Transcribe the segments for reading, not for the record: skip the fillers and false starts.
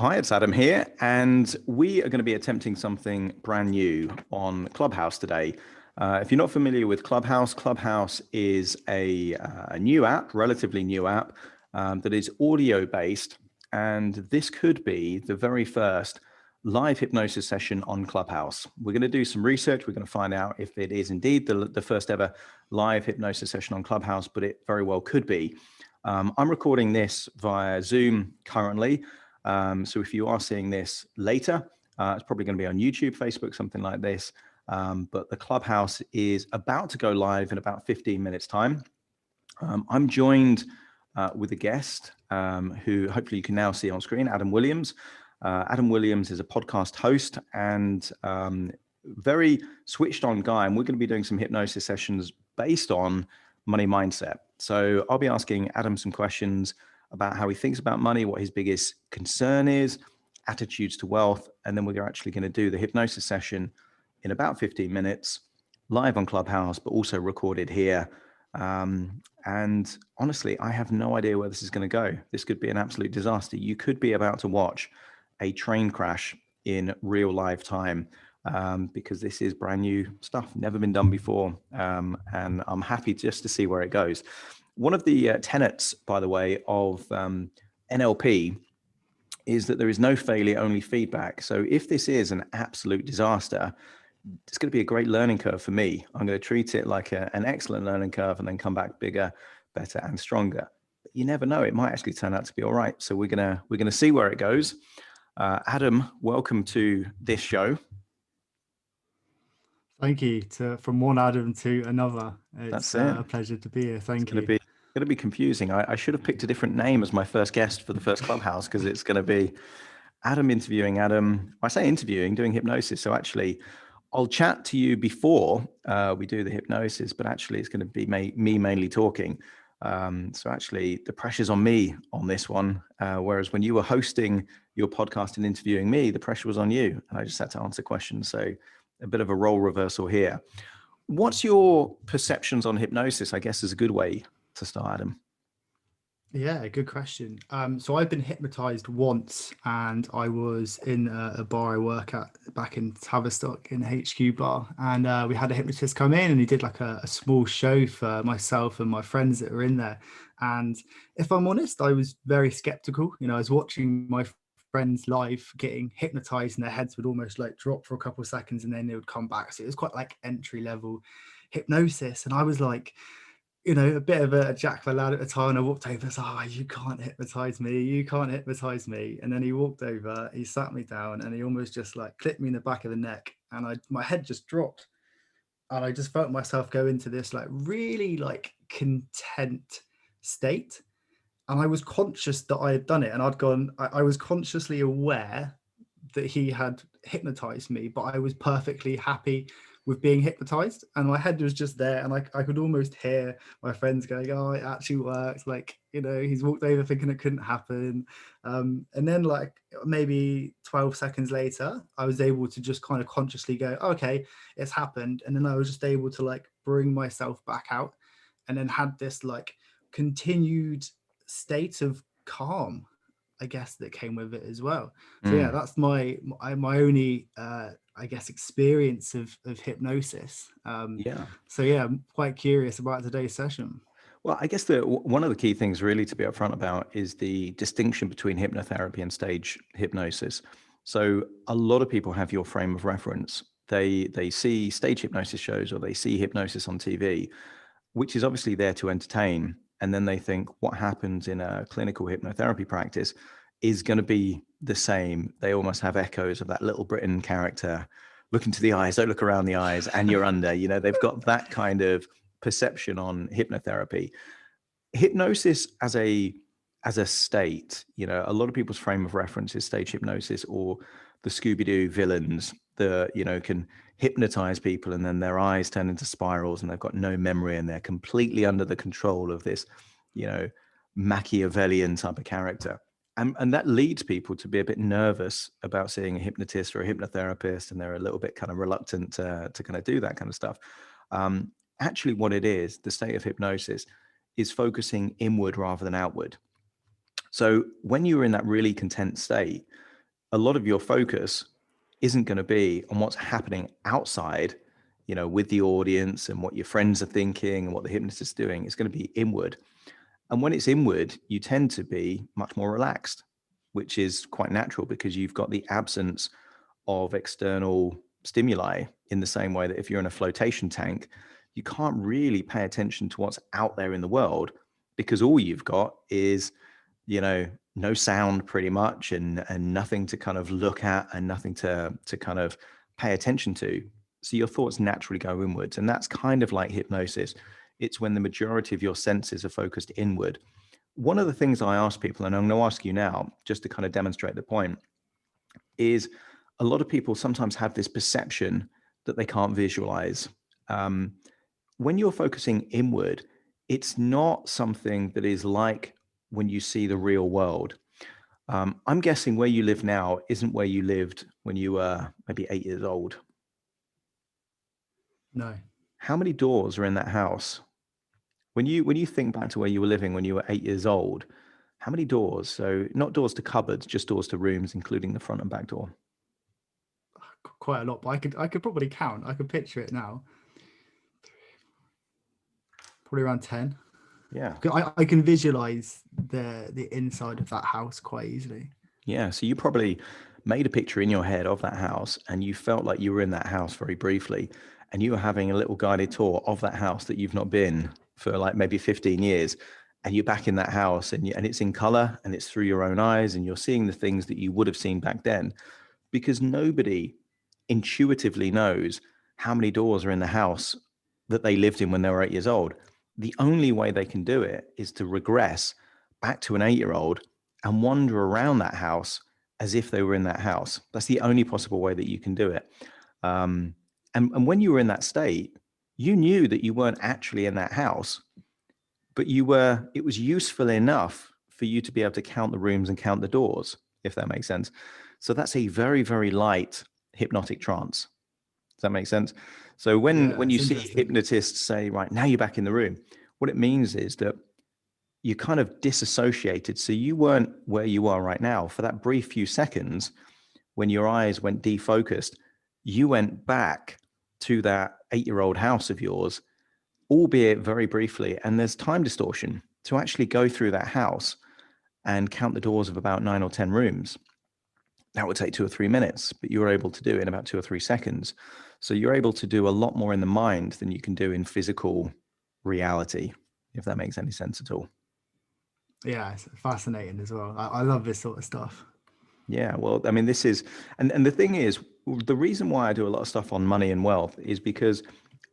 Hi, it's Adam here, and we are going to be attempting something brand new on Clubhouse today. If you're not familiar with Clubhouse, Clubhouse is a new app, relatively new app, that is audio-based, and this could be the very first live hypnosis session on Clubhouse. We're going to do some research. We're going to find out if it is indeed the first ever live hypnosis session on Clubhouse, but it very well could be. I'm recording this via Zoom currently. So if you are seeing this later, it's probably going to be on YouTube, Facebook, something like this. But the Clubhouse is about to go live in about 15 minutes time. I'm joined with a guest who hopefully you can now see on screen, Adam Williams. Adam Williams is a podcast host and very switched on guy. And we're going to be doing some hypnosis sessions based on money mindset. So I'll be asking Adam some questions about how he thinks about money, what his biggest concern is, attitudes to wealth, and then we're actually going to do the hypnosis session in about 15 minutes, live on Clubhouse, but also recorded here. And honestly, I have no idea where this is going to go. This could be an absolute disaster. You could be about to watch a train crash in real live time, because this is brand new stuff, never been done before, and I'm happy just to see where it goes. One of the tenets, by the way, of NLP is that there is no failure, only feedback. So if this is an absolute disaster, it's going to be a great learning curve for me. I'm going to treat it like an excellent learning curve and then come back bigger, better, and stronger. But you never know; it might actually turn out to be all right. So we're gonna see where it goes. Adam, welcome to this show. Thank you. From one Adam to another. It's a pleasure to be here. Thank you. It's going to be confusing. I should have picked a different name as my first guest for the first Clubhouse, because it's going to be Adam interviewing Adam. I say interviewing, doing hypnosis. So actually, I'll chat to you before we do the hypnosis, but actually it's going to be me mainly talking. So actually the pressure's on me on this one. Whereas when you were hosting your podcast and interviewing me, the pressure was on you. And I just had to answer questions. So a bit of a role reversal here. What's your perceptions on hypnosis, I guess, is a good way to start, Adam? Yeah, good question. So I've been hypnotized once, and I was in a bar I work at back in Tavistock in HQ bar, and we had a hypnotist come in, and he did like a small show for myself and my friends that were in there. And if I'm honest, I was very skeptical. I was watching my friends live getting hypnotized, and their heads would almost like drop for a couple of seconds and then they would come back. So it was quite like entry level hypnosis, and I was like, a bit of a Jack the Lad at the time, and I walked over and said, you can't hypnotize me. And then he walked over, he sat me down, and he almost just like clipped me in the back of the neck, and my head just dropped, and I just felt myself go into this like really like content state. And I was conscious that I had done it, and I was consciously aware that he had hypnotized me, but I was perfectly happy with being hypnotized, and my head was just there, and I could almost hear my friends going, oh, it actually worked, like, he's walked over thinking it couldn't happen. And then like maybe 12 seconds later, I was able to just kind of consciously go, okay, it's happened. And then I was just able to like bring myself back out, and then had this like continued state of calm, I guess, that came with it as well. So yeah, that's my only I guess experience of hypnosis. So yeah, I'm quite curious about today's session. Well, I guess one of the key things really to be upfront about is the distinction between hypnotherapy and stage hypnosis. So a lot of people have your frame of reference. They see stage hypnosis shows, or they see hypnosis on TV, which is obviously there to entertain. And then they think what happens in a clinical hypnotherapy practice is going to be the same. They almost have echoes of that Little Britain character. Look into the eyes, don't look around the eyes, and you're under. They've got that kind of perception on hypnotherapy. Hypnosis as a state, a lot of people's frame of reference is stage hypnosis, or the Scooby-Doo villains that, can hypnotize people and then their eyes turn into spirals and they've got no memory and they're completely under the control of this, Machiavellian type of character. And that leads people to be a bit nervous about seeing a hypnotist or a hypnotherapist, and they're a little bit kind of reluctant to kind of do that kind of stuff. Actually, what it is, the state of hypnosis, is focusing inward rather than outward. So when you're in that really content state, a lot of your focus isn't going to be on what's happening outside, with the audience and what your friends are thinking and what the hypnotist is doing. It's going to be inward. And when it's inward, you tend to be much more relaxed, which is quite natural because you've got the absence of external stimuli, in the same way that if you're in a flotation tank, you can't really pay attention to what's out there in the world, because all you've got is, no sound pretty much, and nothing to kind of look at and nothing to kind of pay attention to. So your thoughts naturally go inwards. And that's kind of like hypnosis. It's when the majority of your senses are focused inward. One of the things I ask people, and I'm going to ask you now, just to kind of demonstrate the point, is a lot of people sometimes have this perception that they can't visualize. When you're focusing inward, it's not something that is like when you see the real world. I'm guessing where you live now isn't where you lived when you were maybe 8 years old. No. How many doors are in that house? When you think back to where you were living when you were 8 years old, how many doors? So not doors to cupboards, just doors to rooms, including the front and back door. Quite a lot, but I could probably count. I could picture it now. Probably around 10. Yeah. I can visualize the inside of that house quite easily. Yeah. So you probably made a picture in your head of that house, and you felt like you were in that house very briefly, and you were having a little guided tour of that house that you've not been for like maybe 15 years. And you're back in that house, and it's in color, and it's through your own eyes, and you're seeing the things that you would have seen back then, because nobody intuitively knows how many doors are in the house that they lived in when they were 8 years old. The only way they can do it is to regress back to an 8-year-old and wander around that house as if they were in that house. That's the only possible way that you can do it. And when you were in that state, you knew that you weren't actually in that house, but it was useful enough for you to be able to count the rooms and count the doors, if that makes sense. So that's a very, very light hypnotic trance. Does that make sense? So when you see hypnotists say, right, now you're back in the room, what it means is that you kind of disassociated. So you weren't where you are right now. For that brief few seconds, when your eyes went defocused, you went back to that 8-year-old house of yours, albeit very briefly. And there's time distortion to actually go through that house and count the doors of about 9 or 10 rooms. That would take 2 or 3 minutes, but you were able to do it in about 2 or 3 seconds. So you're able to do a lot more in the mind than you can do in physical reality, if that makes any sense at all. Yeah, it's fascinating as well. I love this sort of stuff. Yeah, well, I mean, this is, and the thing is, the reason why I do a lot of stuff on money and wealth is because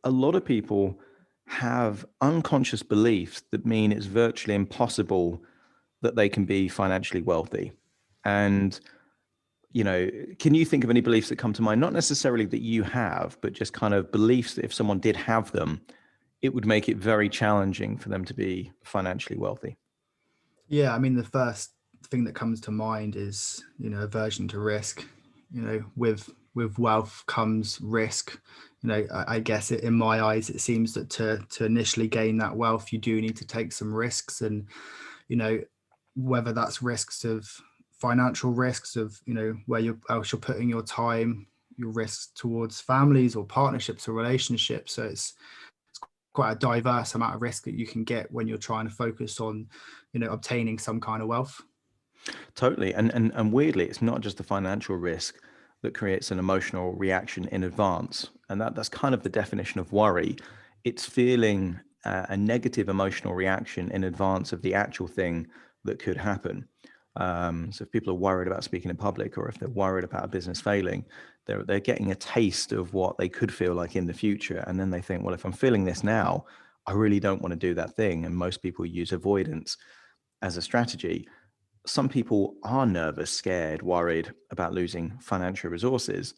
a lot of people have unconscious beliefs that mean it's virtually impossible that they can be financially wealthy. And can you think of any beliefs that come to mind? Not necessarily that you have, but just kind of beliefs that if someone did have them, it would make it very challenging for them to be financially wealthy. Yeah, I mean, the first thing that comes to mind is, aversion to risk. With wealth comes risk. I guess in my eyes, it seems that to initially gain that wealth, you do need to take some risks, and whether that's risks of financial risks of where you're putting your time, your risks towards families or partnerships or relationships. So it's quite a diverse amount of risk that you can get when you're trying to focus on obtaining some kind of wealth. Totally. And weirdly, it's not just the financial risk that creates an emotional reaction in advance. And that's kind of the definition of worry. It's feeling a negative emotional reaction in advance of the actual thing that could happen. So if people are worried about speaking in public, or if they're worried about a business failing, they're getting a taste of what they could feel like in the future. And then they think, well, if I'm feeling this now, I really don't want to do that thing. And most people use avoidance as a strategy. Some people are nervous, scared, worried about losing financial resources.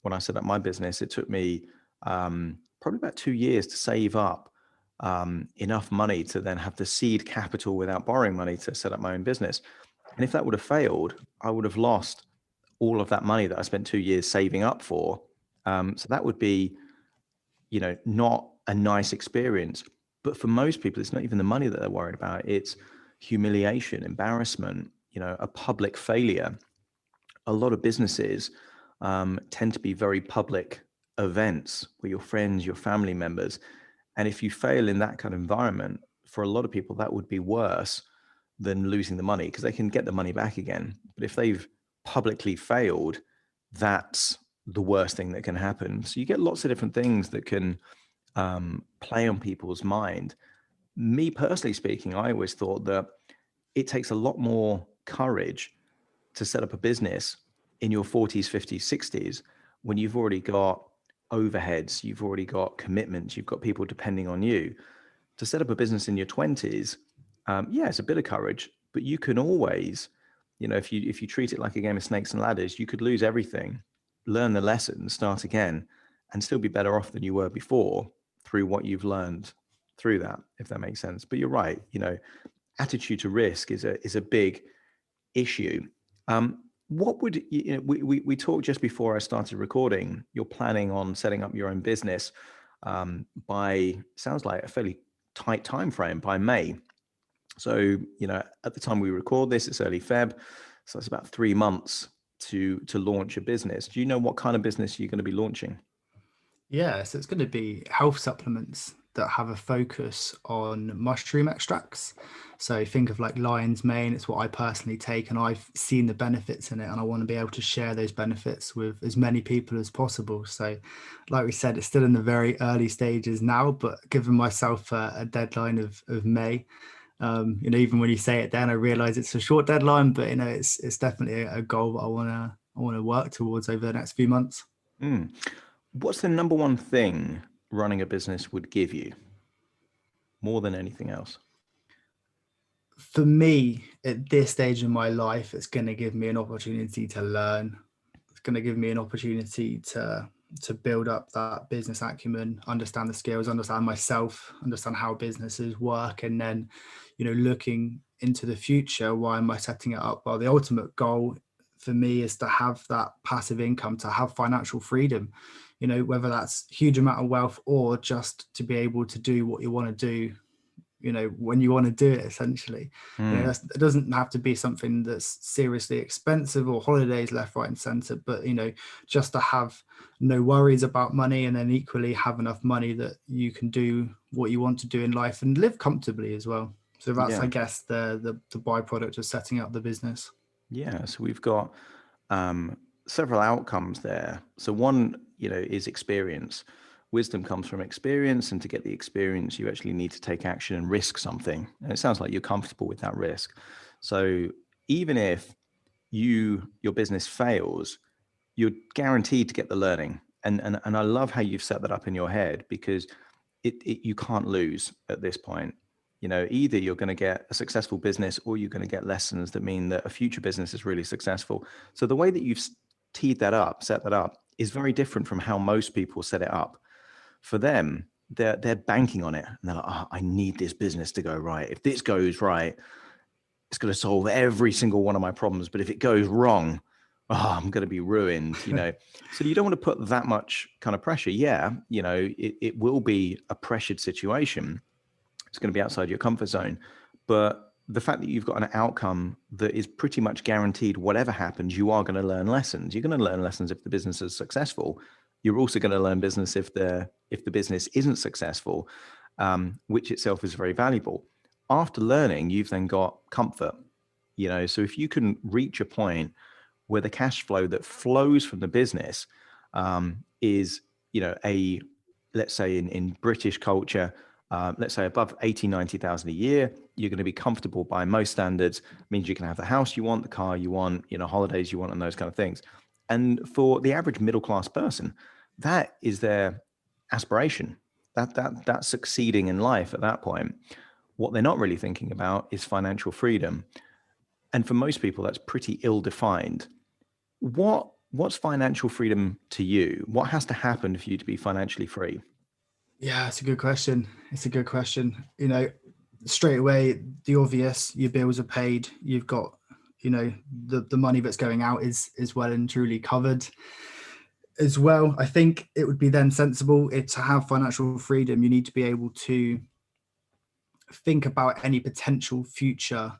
When I set up my business, it took me probably about 2 years to save up enough money to then have the seed capital without borrowing money to set up my own business. And if that would have failed, I would have lost all of that money that I spent 2 years saving up for. So that would be, not a nice experience. But for most people, it's not even the money that they're worried about. It's humiliation, embarrassment, a public failure. a lot of businesses tend to be very public events with your friends, your family members. And if you fail in that kind of environment, for a lot of people, that would be worse than losing the money, because they can get the money back again. But if they've publicly failed, that's the worst thing that can happen. So you get lots of different things that can play on people's mind. Me personally speaking, I always thought that it takes a lot more courage to set up a business in your 40s, 50s, 60s, when you've already got overheads, you've already got commitments, you've got people depending on you. To set up a business in your 20s, yeah, it's a bit of courage, but you can always, if you treat it like a game of snakes and ladders, you could lose everything, learn the lesson, start again, and still be better off than you were before through what you've learned through that, if that makes sense. But you're right, attitude to risk is a big issue. What would we talked just before I started recording? You're planning on setting up your own business by, sounds like a fairly tight time frame, by May. So at the time we record this, it's early Feb, so it's about 3 months to launch a business. Do you know what kind of business you're going to be launching? Yeah, so it's going to be health supplements that have a focus on mushroom extracts. So think of like lion's mane. It's what I personally take, and I've seen the benefits in it, and I want to be able to share those benefits with as many people as possible. So like we said, it's still in the very early stages now, but giving myself a deadline of May. Even when you say it then, I realize it's a short deadline, but it's definitely a goal that I want to work towards over the next few months. What's the number one thing running a business would give you more than anything else? For me, at this stage in my life, it's going to give me an opportunity to learn. It's going to give me an opportunity to build up that business acumen, understand the skills, understand myself, understand how businesses work, and then, looking into the future, why am I setting it up? Well, the ultimate goal for me is to have that passive income, to have financial freedom, whether that's huge amount of wealth or just to be able to do what you want to do, when you want to do it, essentially. It doesn't have to be something that's seriously expensive or holidays left, right and center, but just to have no worries about money, and then equally have enough money that you can do what you want to do in life and live comfortably as well. So that's, I guess, the byproduct of setting up the business. Yeah, so we've got several outcomes there. So one, is experience. Wisdom comes from experience, and to get the experience, you actually need to take action and risk something. And it sounds like you're comfortable with that risk. So even if your business fails, you're guaranteed to get the learning. And I love how you've set that up in your head, because you can't lose at this point. Either you're going to get a successful business, or you're going to get lessons that mean that a future business is really successful. So the way that you've set that up is very different from how most people set it up. For them, they're banking on it, and they're like, oh, I need this business to go right. If this goes right, it's going to solve every single one of my problems. But if it goes wrong, I'm going to be ruined, So you don't want to put that much kind of pressure. Yeah, it will be a pressured situation. It's going to be outside your comfort zone. But the fact that you've got an outcome that is pretty much guaranteed, whatever happens, you are going to learn lessons. You're going to learn lessons if the business is successful. You're also going to learn business if the business isn't successful, which itself is very valuable. After learning, you've then got comfort. So if you can reach a point where the cash flow that flows from the business is, let's say in British culture, let's say above 80, 90,000 a year, you're going to be comfortable by most standards. It means you can have the house you want, the car you want, holidays you want, and those kind of things. And for the average middle-class person, that is their aspiration. That's succeeding in life at that point. What they're not really thinking about is financial freedom. And for most people, that's pretty ill-defined. What's financial freedom to you? What has to happen for you to be financially free? Yeah, it's a good question. Straight away, the obvious, your bills are paid. You've got, the money that's going out is well and truly covered as well. I think it would be then sensible to have financial freedom. You need to be able to think about any potential future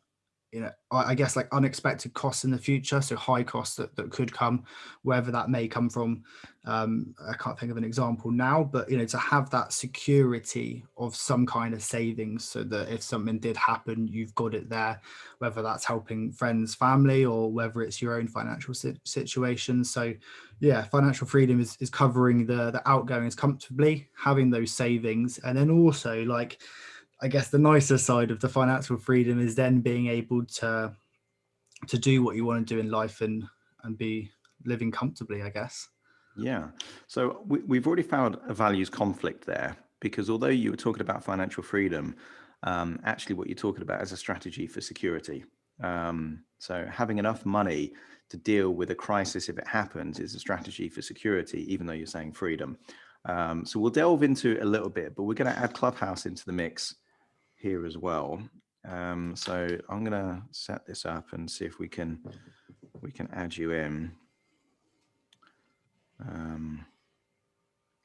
I guess like unexpected costs in the future, so high costs that could come, wherever that may come from. I can't think of an example now, but to have that security of some kind of savings, so that if something did happen, you've got it there, whether that's helping friends, family, or whether it's your own financial situation. So yeah, financial freedom is covering the outgoings comfortably, having those savings, and then also, like, I guess the nicer side of the financial freedom is then being able to do what you want to do in life and be living comfortably, I guess. Yeah. So we've already found a values conflict there, because although you were talking about financial freedom, actually what you're talking about is a strategy for security. So having enough money to deal with a crisis if it happens is a strategy for security, even though you're saying freedom. So we'll delve into it a little bit, but we're going to add Clubhouse into the mix here as well. So I'm going to set this up and see if we can add you in.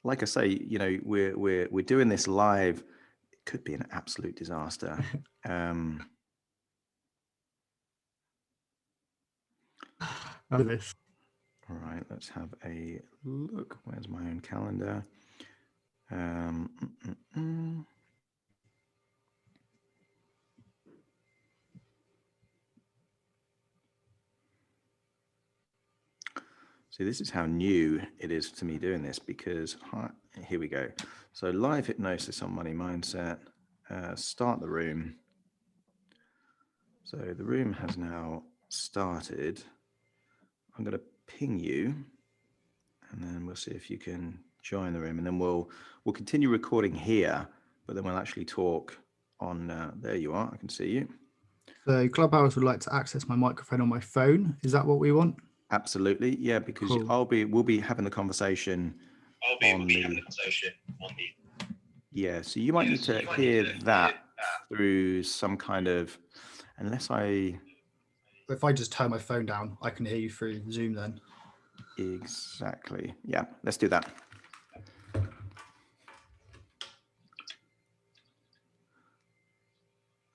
Like I say, we're doing this live. It could be an absolute disaster. All right, let's have a look. Where's my own calendar? See, this is how new it is to me doing this, because here we go. So live hypnosis on money mindset, start the room. So the room has now started. I'm going to ping you, and then we'll see if you can join the room, and then we'll continue recording here, but then we'll actually talk on, there you are, I can see you. So Clubhouse would like to access my microphone on my phone. Is that what we want? Absolutely, yeah, because cool. We'll be having the conversation. Yeah, so you might need to hear that through some kind of, unless if I just turn my phone down, I can hear you through Zoom then. Exactly. Yeah, let's do that.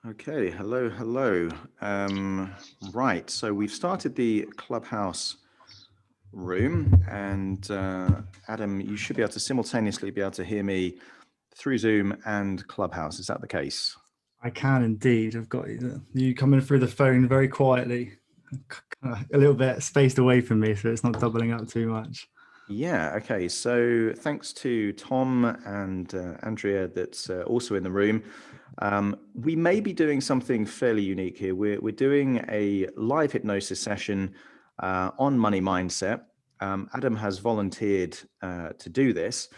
Okay, hello. Right, so we've started the Clubhouse room, and Adam, you should be able to simultaneously be able to hear me through Zoom and Clubhouse. Is that the case? I can indeed. I've got you coming through the phone very quietly, a little bit spaced away from me, so it's not doubling up too much. Yeah, okay. So thanks to Tom and Andrea that's also in the room. We may be doing something fairly unique here. We're doing a live hypnosis session on money mindset. Adam has volunteered to do this.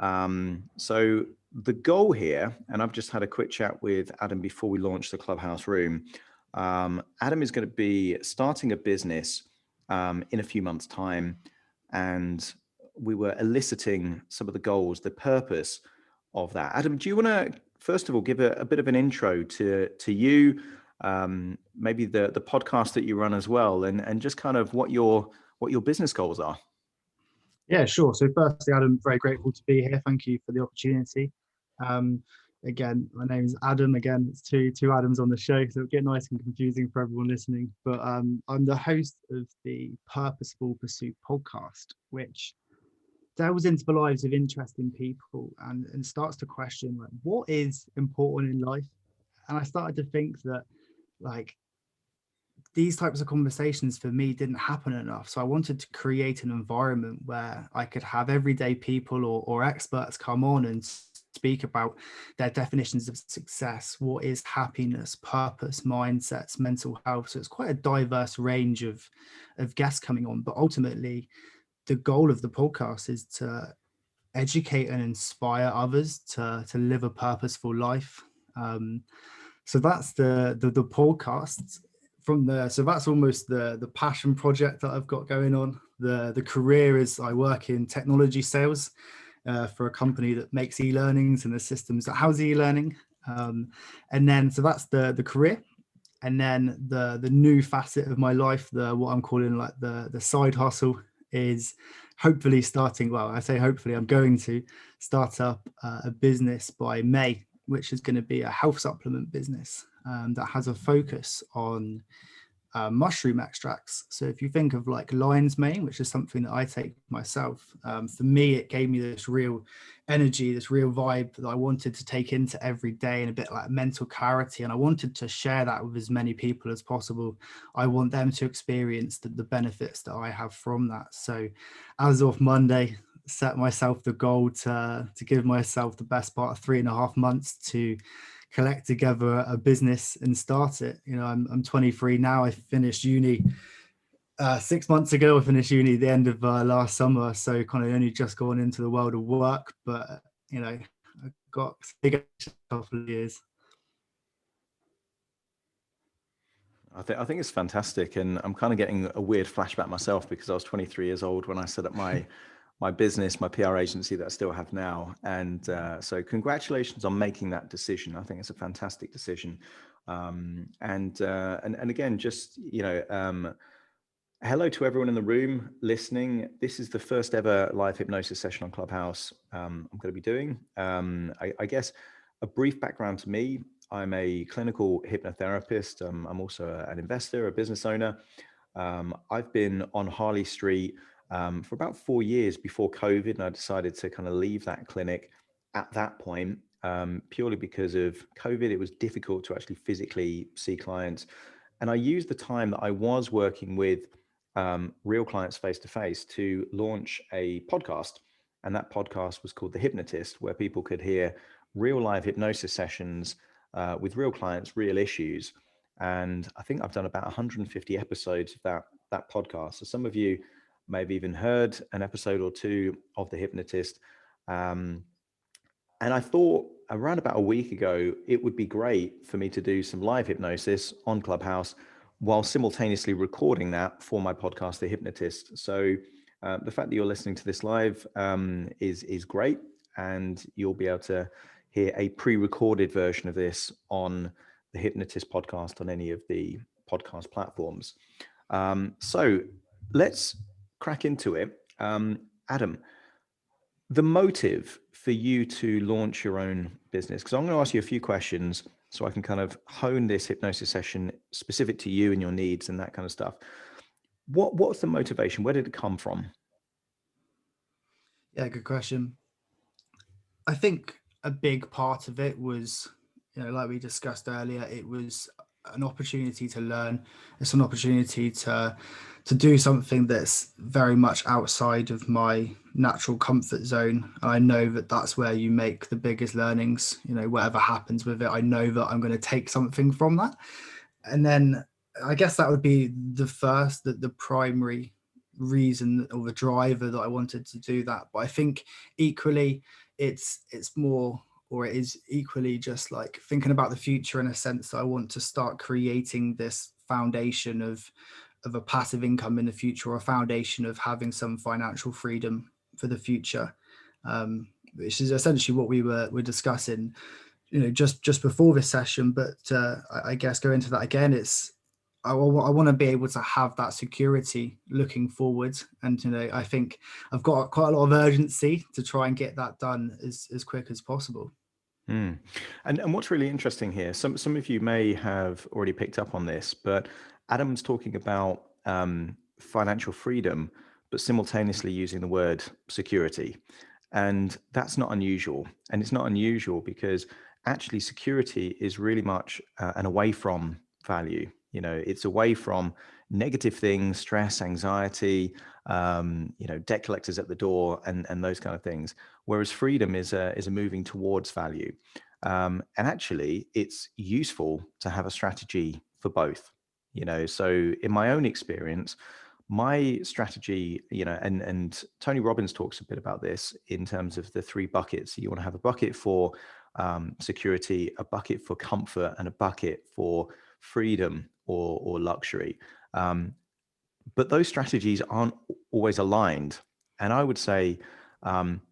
So the goal here, and I've just had a quick chat with Adam before we launch the Clubhouse room. Adam is going to be starting a business in a few months' time, and we were eliciting some of the goals, the purpose of that. Adam, do you want to first of all give a bit of an intro to you, maybe the podcast that you run as well, and just kind of what your business goals are? Yeah, sure. So firstly, Adam, very grateful to be here. Thank you for the opportunity. Again, my name is Adam. Again, it's two Adams on the show, so it'll get nice and confusing for everyone listening. But I'm the host of the Purposeful Pursuit podcast, which delves into the lives of interesting people and starts to question, like, what is important in life. And I started to think that, like, these types of conversations for me didn't happen enough. So I wanted to create an environment where I could have everyday people or experts come on and speak about their definitions of success, what is happiness, purpose, mindsets, mental health. So it's quite a diverse range of guests coming on. But ultimately, the goal of the podcast is to educate and inspire others to live a purposeful life. So that's the podcast. So that's almost the passion project that I've got going on. The career is I work in technology sales for a company that makes e-learnings and the systems that house e-learning. And then so that's the career. And then the new facet of my life, what I'm calling like the side hustle, is hopefully starting. Well, I say hopefully, I'm going to start up a business by May, which is going to be a health supplement business. that has a focus on mushroom extracts. So if you think of like lion's mane, which is something that I take myself, for me, it gave me this real energy, this real vibe that I wanted to take into every day, and a bit like mental clarity. And I wanted to share that with as many people as possible. I want them to experience the benefits that I have from that. So as of Monday, set myself the goal to give myself the best part of 3.5 months to collect together a business and start it. You know, I'm 23 now. I finished uni 6 months ago. I finished uni at the end of last summer, so kind of only just gone into the world of work. But you know, I've got a couple of years. I think it's fantastic, and I'm kind of getting a weird flashback myself because I was 23 years old when I set up my business, my PR agency that I still have now. And so congratulations on making that decision. I think it's a fantastic decision. And again, just, hello to everyone in the room listening. This is the first ever live hypnosis session on Clubhouse I'm going to be doing. I guess a brief background to me. I'm a clinical hypnotherapist. I'm also an investor, a business owner. I've been on Harley Street for about 4 years before COVID, and I decided to kind of leave that clinic at that point, purely because of COVID. It was difficult to actually physically see clients. And I used the time that I was working with real clients face to face to launch a podcast. And that podcast was called The Hypnotist, where people could hear real live hypnosis sessions with real clients, real issues. And I think I've done about 150 episodes of that podcast. So some of you may have even heard an episode or two of The Hypnotist. And I thought around about a week ago, it would be great for me to do some live hypnosis on Clubhouse while simultaneously recording that for my podcast, The Hypnotist. So the fact that you're listening to this live is great, and you'll be able to hear a pre-recorded version of this on the Hypnotist podcast on any of the podcast platforms. So let's crack into it. Adam, the motive for you to launch your own business, because I'm going to ask you a few questions so I can kind of hone this hypnosis session specific to you and your needs and that kind of stuff. What's the motivation? Where did it come from? Yeah, good question. I think a big part of it was, like we discussed earlier, it was an opportunity to learn. It's an opportunity to do something that's very much outside of my natural comfort zone. And I know that that's where you make the biggest learnings. Whatever happens with it, I know that I'm going to take something from that. And then I guess that would be the primary reason or the driver that I wanted to do that. But I think equally it's more, or it is equally just like thinking about the future in a sense that I want to start creating this foundation of a passive income in the future, or a foundation of having some financial freedom for the future, which is essentially what we're discussing, just before this session. But I guess go into that again. I want to be able to have that security looking forward. And, I think I've got quite a lot of urgency to try and get that done as quick as possible. And what's really interesting here, some of you may have already picked up on this, but Adam's talking about financial freedom, but simultaneously using the word security. And that's not unusual. And it's not unusual because actually security is really much an away from value. It's away from negative things, stress, anxiety, debt collectors at the door, and those kind of things. Whereas freedom is a moving towards value. And actually, it's useful to have a strategy for both. So in my own experience, my strategy, and Tony Robbins talks a bit about this in terms of the 3 buckets. You want to have a bucket for security, a bucket for comfort, and a bucket for freedom or luxury. But those strategies aren't always aligned. And I would say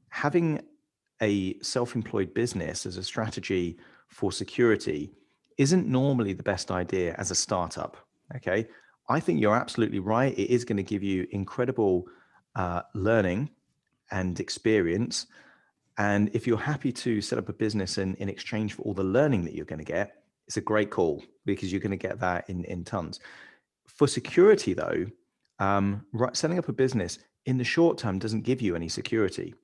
having a self-employed business as a strategy for security isn't normally the best idea as a startup. Okay. I think you're absolutely right. It is going to give you incredible learning and experience. And if you're happy to set up a business in exchange for all the learning that you're going to get, it's a great call because you're going to get that in tons. For security though, setting up a business in the short term doesn't give you any security.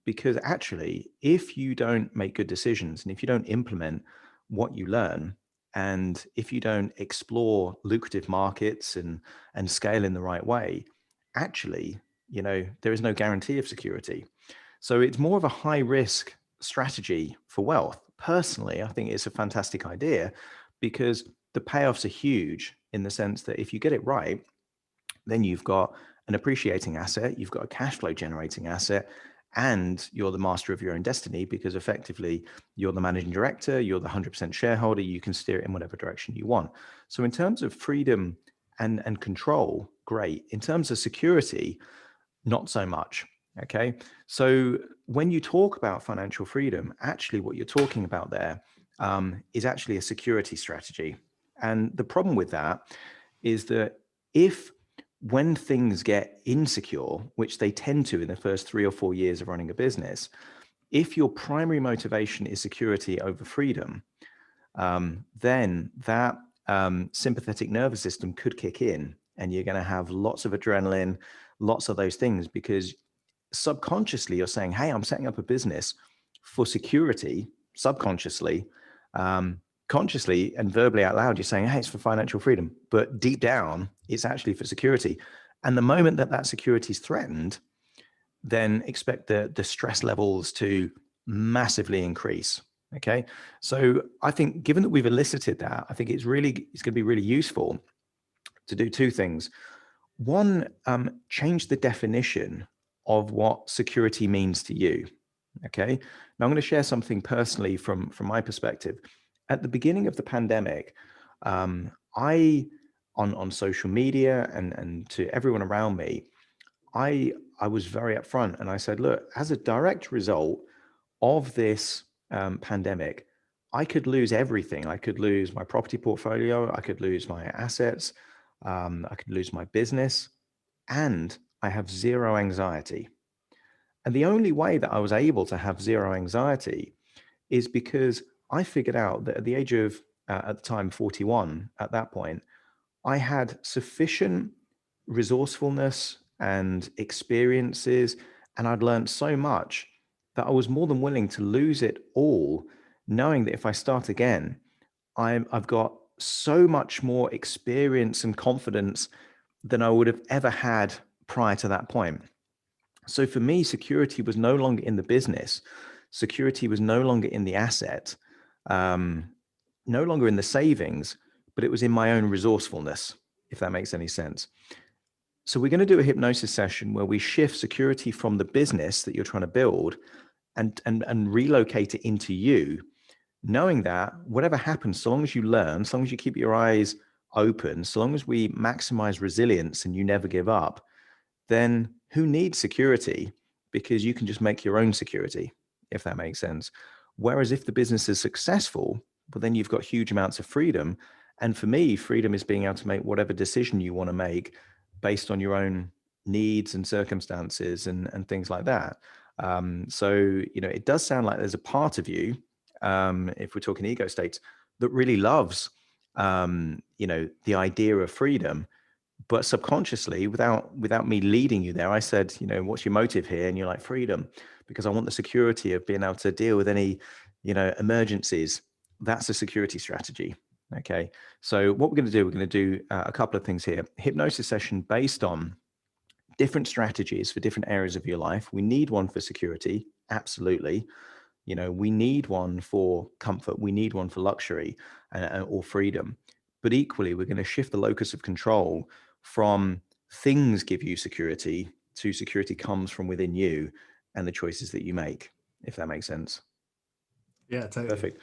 Because actually, if you don't make good decisions and if you don't implement what you learn, and if you don't explore lucrative markets and scale in the right way, actually, there is no guarantee of security. So it's more of a high risk strategy for wealth. Personally, I think it's a fantastic idea because the payoffs are huge in the sense that if you get it right, then you've got an appreciating asset, you've got a cash flow generating asset, and you're the master of your own destiny because effectively you're the managing director, you're the 100% shareholder, you can steer it in whatever direction you want. So in terms of freedom and control, great. In terms of security, not so much. Okay. So when you talk about financial freedom, actually what you're talking about there is actually a security strategy. And the problem with that is that if when things get insecure, which they tend to in the first 3 or 4 years of running a business, if your primary motivation is security over freedom, then that sympathetic nervous system could kick in and you're going to have lots of adrenaline, lots of those things, because subconsciously you're saying, hey, I'm setting up a business for security. Subconsciously, consciously and verbally out loud, you're saying, hey, it's for financial freedom. But deep down, it's actually for security. And the moment that that security is threatened, then expect the stress levels to massively increase. Okay. So I think given that we've elicited that, I think it's going to be really useful to do two things. One, change the definition of what security means to you. Okay. Now I'm going to share something personally from my perspective. At the beginning of the pandemic, I on social media and to everyone around me, I was very upfront and I said, look, as a direct result of this pandemic, I could lose everything. I could lose my property portfolio. I could lose my assets. I could lose my business, and I have zero anxiety. And the only way that I was able to have zero anxiety is because I figured out that at the age of, at the time, 41, at that point, I had sufficient resourcefulness and experiences, and I'd learned so much that I was more than willing to lose it all, knowing that if I start again, I've got so much more experience and confidence than I would have ever had prior to that point. So for me, security was no longer in the business. Security was no longer in the asset, no longer in the savings, but it was in my own resourcefulness, if that makes any sense. So we're going to do a hypnosis session where we shift security from the business that you're trying to build and relocate it into you, knowing that whatever happens, so long as you learn, so long as you keep your eyes open, so long as we maximize resilience and you never give up, then who needs security? Because you can just make your own security, if that makes sense. Whereas if the business is successful, well, then you've got huge amounts of freedom. And for me, freedom is being able to make whatever decision you want to make based on your own needs and circumstances and things like that. So, it does sound like there's a part of you, if we're talking ego states, that really loves, the idea of freedom. But subconsciously, without me leading you there, I said, what's your motive here? And you're like, freedom, because I want the security of being able to deal with any, emergencies. That's a security strategy. Okay. So what we're going to do, we're going to do a couple of things here. Hypnosis session based on different strategies for different areas of your life. We need one for security. Absolutely. We need one for comfort. We need one for luxury or freedom. But equally, we're going to shift the locus of control from things give you security to security comes from within you and the choices that you make, if that makes sense. Yeah, totally. Perfect.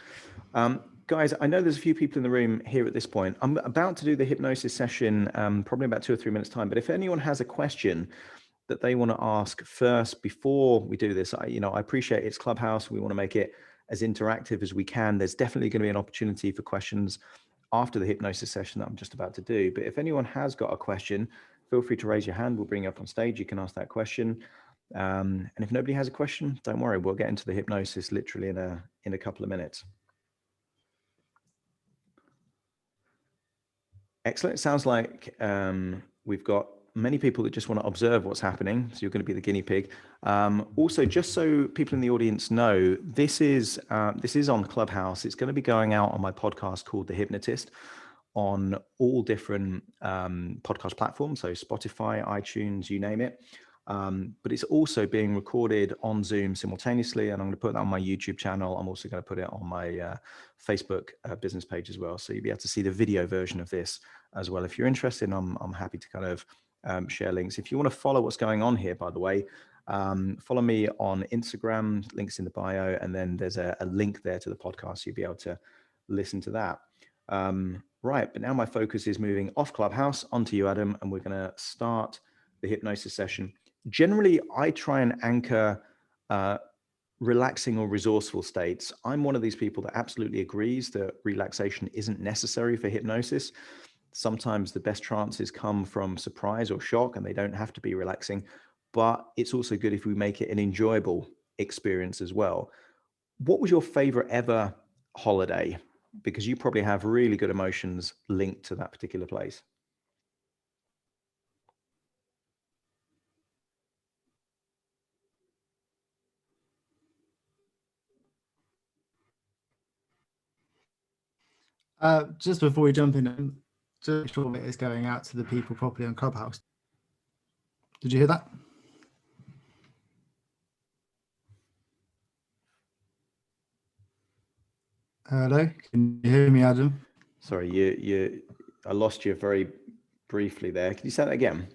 Guys, I know there's a few people in the room here at this point. I'm about to do the hypnosis session, probably about 2 or 3 minutes time. But if anyone has a question that they want to ask first before we do this, I appreciate it's Clubhouse. We want to make it as interactive as we can. There's definitely going to be an opportunity for questions after the hypnosis session that I'm just about to do. But if anyone has got a question, feel free to raise your hand. We'll bring you up on stage. You can ask that question. And if nobody has a question, don't worry. We'll get into the hypnosis literally in a couple of minutes. Excellent. It sounds like we've got many people that just want to observe what's happening. So you're going to be the guinea pig. Also, just so people in the audience know, this is on Clubhouse. It's going to be going out on my podcast called The Hypnotist on all different podcast platforms, so Spotify, iTunes, you name it. But it's also being recorded on Zoom simultaneously, and I'm going to put that on my YouTube channel. I'm also going to put it on my Facebook business page as well. So you'll be able to see the video version of this as well. If you're interested, I'm happy to kind of share links. If you want to follow what's going on here, by the way, follow me on Instagram, links in the bio, and then there's a link there to the podcast. So you'll be able to listen to that. Right, but now my focus is moving off Clubhouse onto you, Adam, and we're going to start the hypnosis session. Generally, I try and anchor relaxing or resourceful states. I'm one of these people that absolutely agrees that relaxation isn't necessary for hypnosis. Sometimes the best trances come from surprise or shock, and they don't have to be relaxing, but it's also good if we make it an enjoyable experience as well. What was your favorite ever holiday? Because you probably have really good emotions linked to that particular place. Just before we jump in, just make sure it is going out to the people properly on Clubhouse. Did you hear that? Hello, can you hear me, Adam? Sorry, I lost you very briefly there. Can you say that again?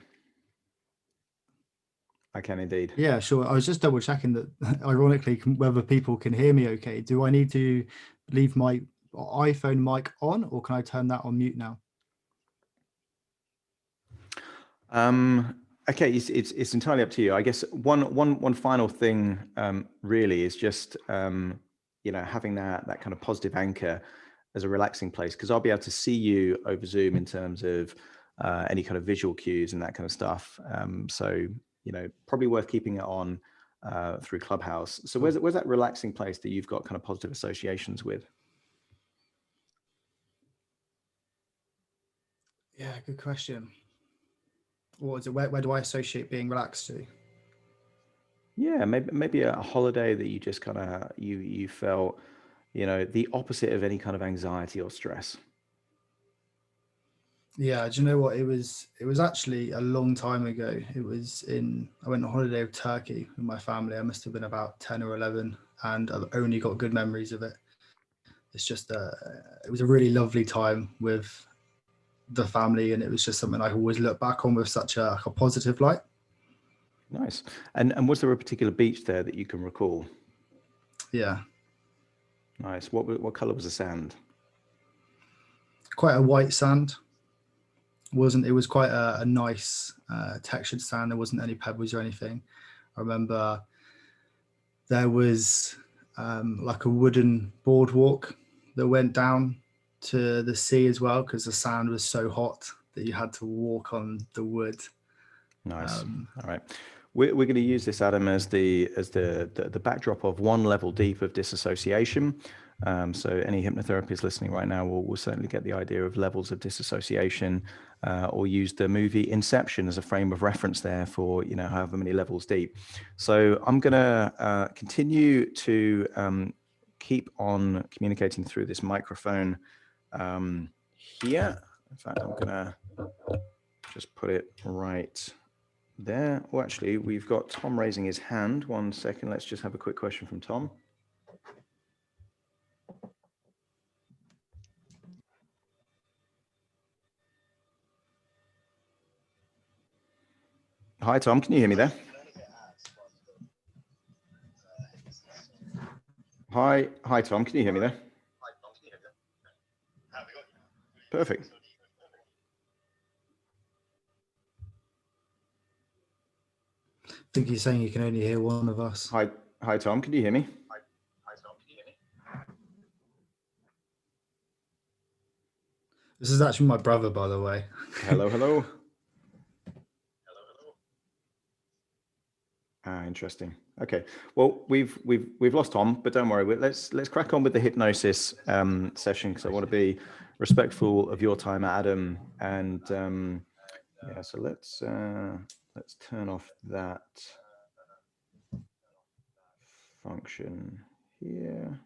I can indeed. Yeah, sure. I was just double checking that, ironically, whether people can hear me okay. Do I need to leave my iPhone mic on, or can I turn that on mute now? Okay, it's entirely up to you. I guess one final thing really is just having that kind of positive anchor as a relaxing place, because I'll be able to see you over Zoom in terms of any kind of visual cues and that kind of stuff. So probably worth keeping it on through Clubhouse. So where's that relaxing place that you've got kind of positive associations with? Yeah, good question. What is it? Where do I associate being relaxed to? Yeah, maybe a holiday that you just kind of you felt, the opposite of any kind of anxiety or stress. Yeah, do you know what? It was actually a long time ago. I went on holiday with Turkey with my family. I must have been about 10 or 11, and I've only got good memories of it. It's just it was a really lovely time with the family, and it was just something I always look back on with such a positive light. Nice. And was there a particular beach there that you can recall? Yeah. Nice. What color was the sand? Quite a white sand. It was quite a nice textured sand. There wasn't any pebbles or anything. I remember there was like a wooden boardwalk that went down to the sea as well, because the sand was so hot that you had to walk on the wood. Nice. All right. We're going to use this, Adam, as the backdrop of one level deep of disassociation. So any hypnotherapists listening right now will certainly get the idea of levels of disassociation, or use the movie Inception as a frame of reference there for however many levels deep. So I'm going to continue to keep on communicating through this microphone here. In fact, I'm going to just put it right there. Well, actually, we've got Tom raising his hand. 1 second. Let's just have a quick question from Tom. Hi, Tom. Can you hear me there? Hi, Tom. Can you hear me there? Perfect. I think he's saying you can only hear one of us. Hi, Tom. Can you hear me? This is actually my brother, by the way. Hello. Ah, interesting. Okay. Well, we've lost Tom, but don't worry. Let's crack on with the hypnosis session, because I want to be respectful of your time, Adam. And yeah, so let's turn off that function here.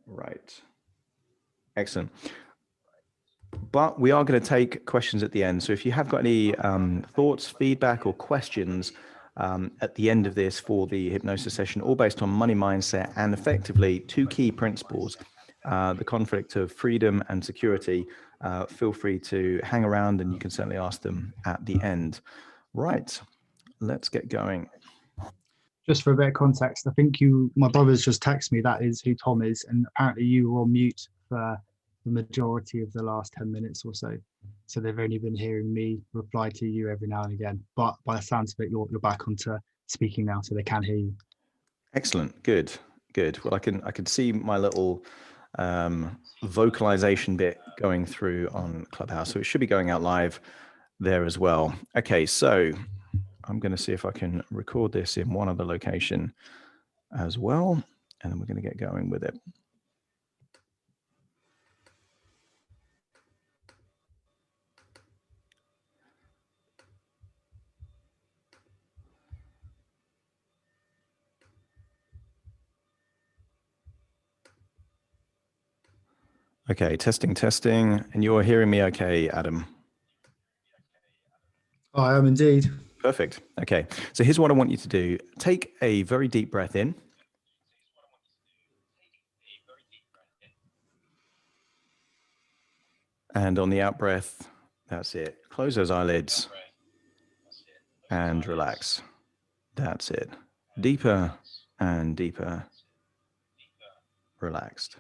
Right. Excellent. But we are going to take questions at the end. So if you have got any thoughts, feedback, or questions at the end of this for the hypnosis session, all based on money mindset and effectively two key principles, the conflict of freedom and security, feel free to hang around and you can certainly ask them at the end. Right, let's get going. Just for a bit of context, I think my brother's just texted me that is who Tom is, and apparently you were on mute for the majority of the last 10 minutes or so. So they've only been hearing me reply to you every now and again. But by the sounds of it, you're back onto speaking now, so they can hear you. Excellent. Good. Well, I can see my little vocalization bit going through on Clubhouse, so it should be going out live there as well. Okay, so I'm going to see if I can record this in one other location as well, and then we're going to get going with it. Okay, testing, and you're hearing me okay, Adam? I am indeed. Perfect. Okay, so here's what I want you to do. Take a very deep breath in. And on the out breath, that's it. Close those eyelids and relax. That's it. Deeper and deeper. Relaxed.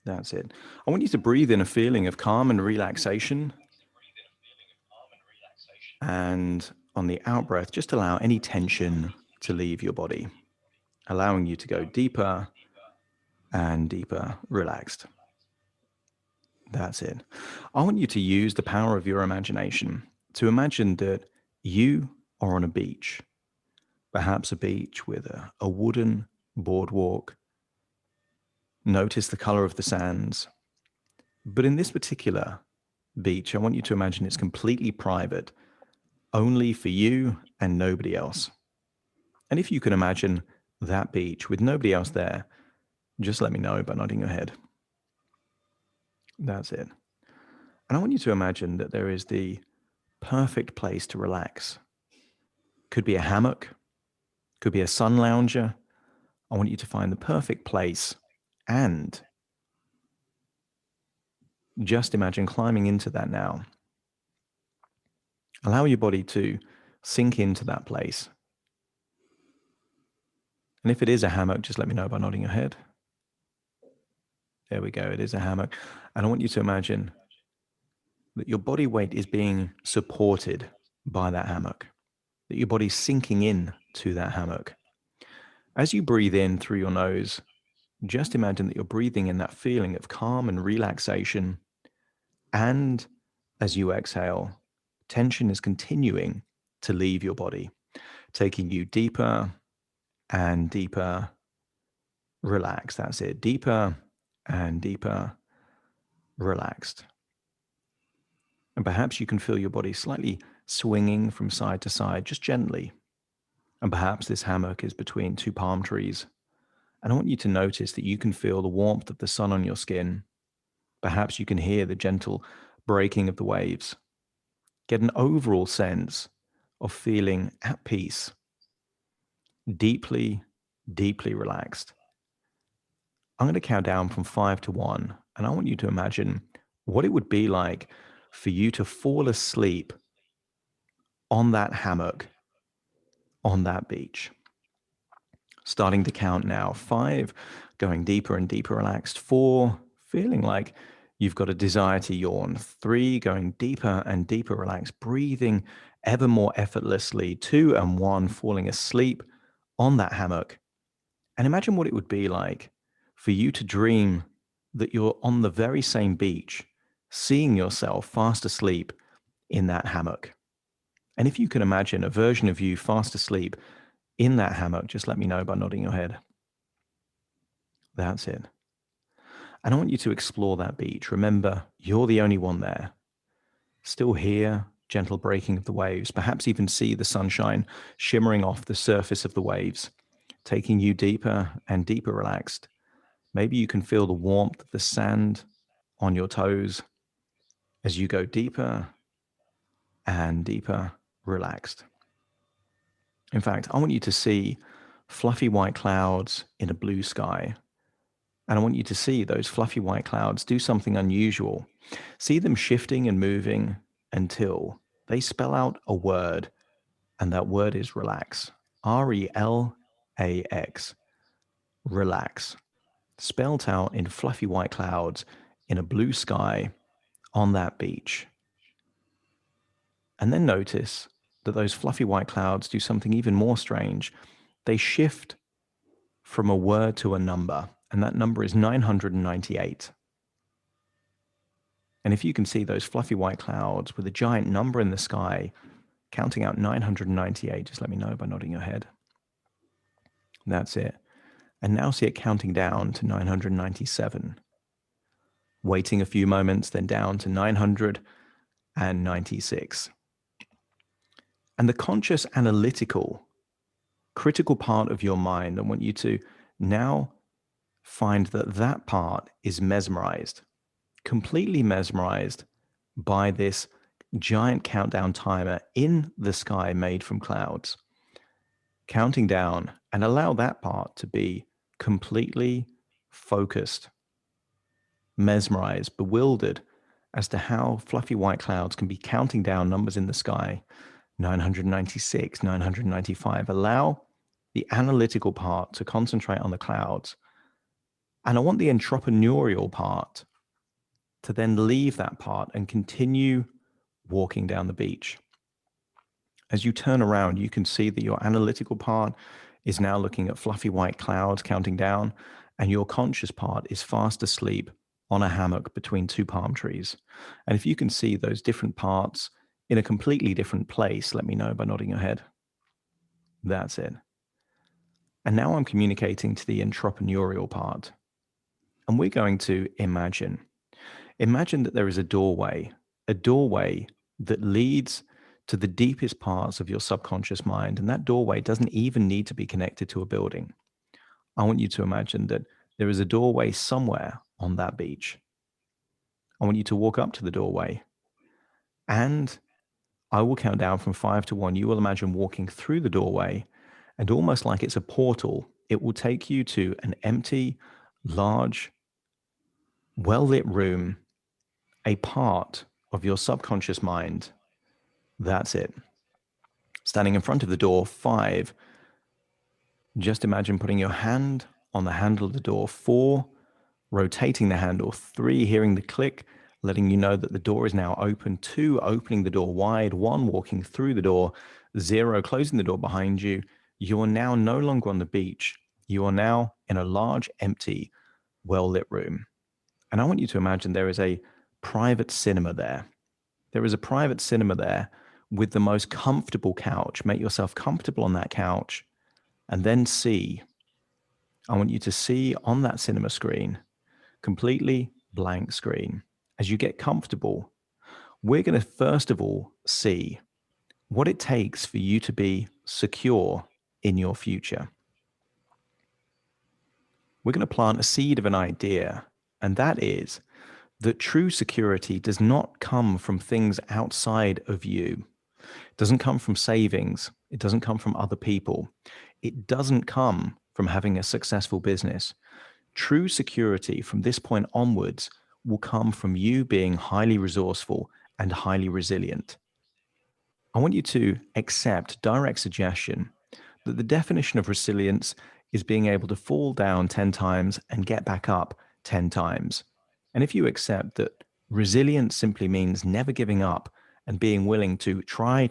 That's it. I want you to breathe in a feeling of calm and relaxation. And on the out breath, just allow any tension to leave your body, allowing you to go deeper and deeper, relaxed. That's it. I want you to use the power of your imagination to imagine that you are on a beach, perhaps a beach with a wooden boardwalk. Notice the color of the sands. But in this particular beach, I want you to imagine it's completely private, only for you and nobody else. And if you can imagine that beach with nobody else there, just let me know by nodding your head. That's it. And I want you to imagine that there is the perfect place to relax. Could be a hammock, could be a sun lounger. I want you to find the perfect place and just imagine climbing into that now. Allow your body to sink into that place. And if it is a hammock, just let me know by nodding your head. There we go. It is a hammock. And I want you to imagine that your body weight is being supported by that hammock, that your body's sinking in to that hammock. As you breathe in through your nose, just imagine that you're breathing in that feeling of calm and relaxation. And as you exhale, tension is continuing to leave your body, taking you deeper and deeper. Relax. That's it. Deeper and deeper. Relaxed. And perhaps you can feel your body slightly swinging from side to side, just gently. And perhaps this hammock is between two palm trees. And I want you to notice that you can feel the warmth of the sun on your skin. Perhaps you can hear the gentle breaking of the waves. Get an overall sense of feeling at peace, deeply, deeply relaxed. I'm going to count down from 5 to 1, and I want you to imagine what it would be like for you to fall asleep on that hammock, on that beach. Starting to count now. 5, going deeper and deeper relaxed. 4, feeling like you've got a desire to yawn. 3, going deeper and deeper relaxed, breathing ever more effortlessly. 2 and 1, falling asleep on that hammock. And imagine what it would be like for you to dream that you're on the very same beach, seeing yourself fast asleep in that hammock. And if you can imagine a version of you fast asleep in that hammock, just let me know by nodding your head. That's it. And I want you to explore that beach. Remember, you're the only one there. Still hear gentle breaking of the waves, perhaps even see the sunshine shimmering off the surface of the waves, taking you deeper and deeper relaxed. Maybe you can feel the warmth of the sand on your toes as you go deeper and deeper relaxed. In fact, I want you to see fluffy white clouds in a blue sky. And I want you to see those fluffy white clouds do something unusual. See them shifting and moving until they spell out a word, and that word is relax. R-E-L-A-X. Relax. Spelled out in fluffy white clouds in a blue sky on that beach. And then notice that those fluffy white clouds do something even more strange. They shift from a word to a number, and that number is 998. And if you can see those fluffy white clouds with a giant number in the sky, counting out 998, just let me know by nodding your head. That's it. And now see it counting down to 997. Waiting a few moments, then down to 996. And the conscious, analytical, critical part of your mind, I want you to now find that that part is mesmerized, completely mesmerized by this giant countdown timer in the sky made from clouds, counting down, and allow that part to be completely focused, mesmerized, bewildered as to how fluffy white clouds can be counting down numbers in the sky, 996, 995. Allow the analytical part to concentrate on the clouds. And I want the entrepreneurial part to then leave that part and continue walking down the beach. As you turn around, you can see that your analytical part is now looking at fluffy white clouds counting down, and your conscious part is fast asleep on a hammock between two palm trees. And if you can see those different parts in a completely different place, let me know by nodding your head. That's it. And now I'm communicating to the entrepreneurial part. And we're going to imagine that there is a doorway that leads to the deepest parts of your subconscious mind. And that doorway doesn't even need to be connected to a building. I want you to imagine that there is a doorway somewhere on that beach. I want you to walk up to the doorway, and I will count down from 5 to 1. You will imagine walking through the doorway, and almost like it's a portal, it will take you to an empty, large, well-lit room, a part of your subconscious mind. That's it. Standing in front of the door, 5. Just imagine putting your hand on the handle of the door. 4, rotating the handle. 3, hearing the click, letting you know that the door is now open. 2, opening the door wide. 1, walking through the door. 0, closing the door behind you. You are now no longer on the beach. You are now in a large, empty, well-lit room. And I want you to imagine there is a private cinema there. There is a private cinema there with the most comfortable couch. Make yourself comfortable on that couch, and then I want you to see on that cinema screen, completely blank screen. As you get comfortable, we're going to first of all see what it takes for you to be secure in your future. We're going to plant a seed of an idea, and that is that true security does not come from things outside of you. It doesn't come from savings. It doesn't come from other people. It doesn't come from having a successful business. True security from this point onwards will come from you being highly resourceful and highly resilient. I want you to accept direct suggestion that the definition of resilience is being able to fall down 10 times and get back up 10 times. And if you accept that resilience simply means never giving up and being willing to try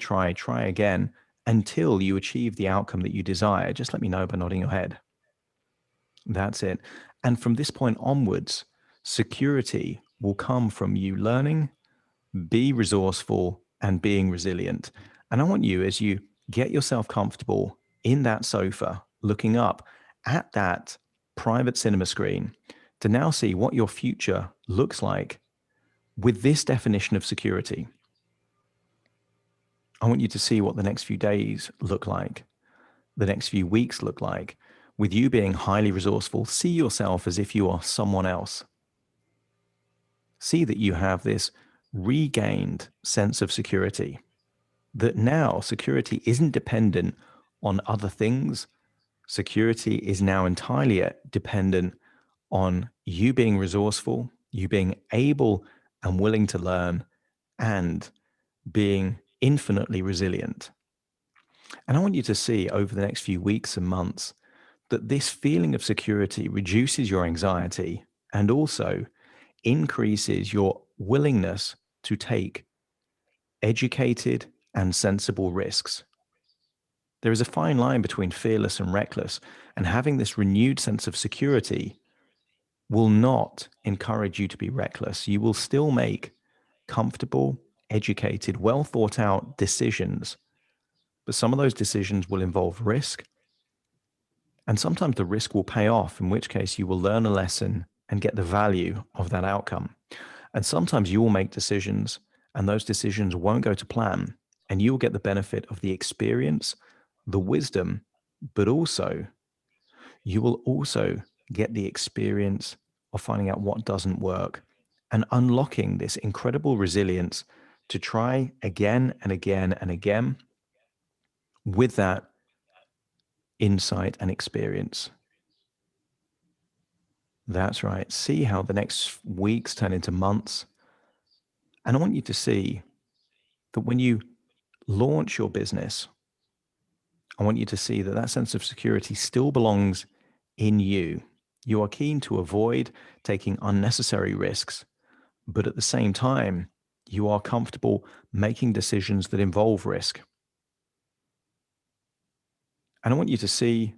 again until you achieve the outcome that you desire, just let me know by nodding your head. That's it. And from this point onwards, security will come from you learning, be resourceful, and being resilient. And I want you, as you get yourself comfortable in that sofa, looking up at that private cinema screen, to now see what your future looks like with this definition of security. I want you to see what the next few days look like, the next few weeks look like, with you being highly resourceful. See yourself as if you are someone else. See that you have this regained sense of security, that now security isn't dependent on other things. Security is now entirely dependent on you being resourceful, you being able and willing to learn, and being infinitely resilient. And I want you to see over the next few weeks and months that this feeling of security reduces your anxiety and also increases your willingness to take educated and sensible risks. There is a fine line between fearless and reckless, and having this renewed sense of security will not encourage you to be reckless. You will still make comfortable, educated, well thought out decisions, but some of those decisions will involve risk, and sometimes the risk will pay off, in which case you will learn a lesson and get the value of that outcome. And sometimes you will make decisions and those decisions won't go to plan, and you will get the benefit of the experience, the wisdom, but also you will also get the experience of finding out what doesn't work and unlocking this incredible resilience to try again and again and again with that insight and experience. That's right. See how the next weeks turn into months. And I want you to see that when you launch your business, I want you to see that that sense of security still belongs in you. You are keen to avoid taking unnecessary risks, but at the same time, you are comfortable making decisions that involve risk. And I want you to see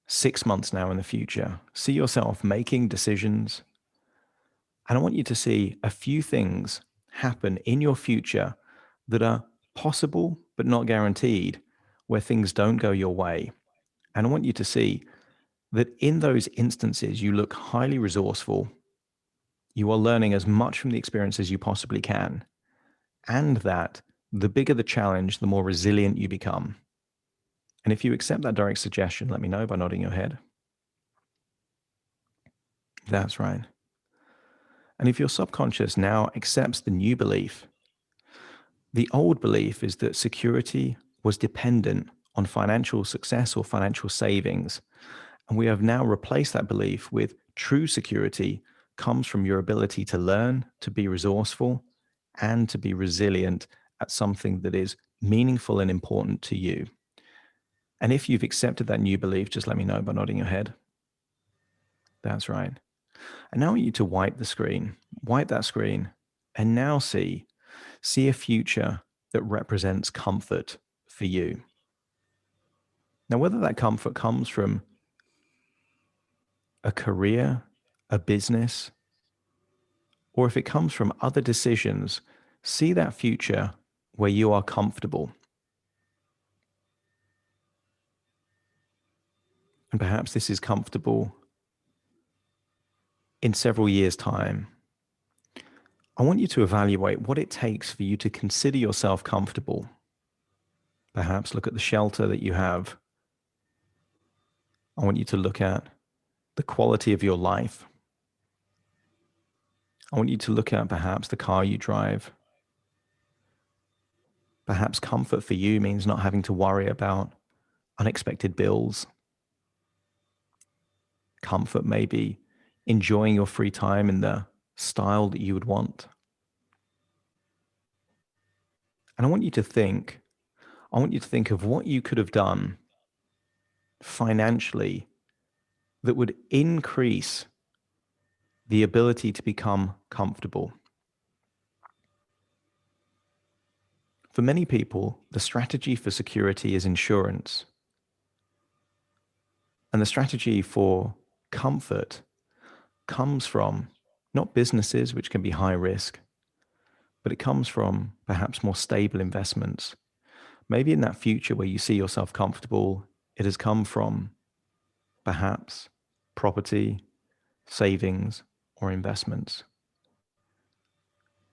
6 months now in the future, see yourself making decisions. And I want you to see a few things happen in your future that are possible but not guaranteed, where things don't go your way. And I want you to see that in those instances, you look highly resourceful. You are learning as much from the experience as you possibly can. And that the bigger the challenge, the more resilient you become. And if you accept that direct suggestion, let me know by nodding your head. That's right. And if your subconscious now accepts the new belief, the old belief is that security was dependent on financial success or financial savings. And we have now replaced that belief with true security comes from your ability to learn, to be resourceful, and to be resilient at something that is meaningful and important to you. And if you've accepted that new belief, just let me know by nodding your head. That's right. And now I want you to wipe the screen, wipe that screen, and now see a future that represents comfort for you. Now, whether that comfort comes from a career, a business, or if it comes from other decisions, see that future where you are comfortable. And perhaps this is comfortable in several years' time. I want you to evaluate what it takes for you to consider yourself comfortable. Perhaps look at the shelter that you have. I want you to look at the quality of your life. I want you to look at perhaps the car you drive. Perhaps comfort for you means not having to worry about unexpected bills. Comfort may be enjoying your free time in the style that you would want. And I want you to think of what you could have done financially that would increase the ability to become comfortable. For many people, the strategy for security is insurance. And the strategy for comfort comes from not businesses, which can be high risk, but it comes from perhaps more stable investments. Maybe in that future where you see yourself comfortable, it has come from perhaps property, savings, or investments.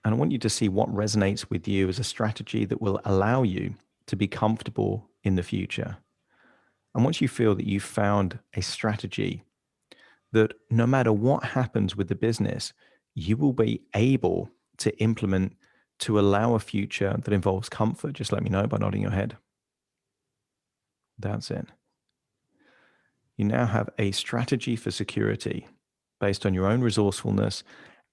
And I want you to see what resonates with you as a strategy that will allow you to be comfortable in the future. And once you feel that you've found a strategy that no matter what happens with the business, you will be able to implement to allow a future that involves comfort, just let me know by nodding your head. That's it. You now have a strategy for security based on your own resourcefulness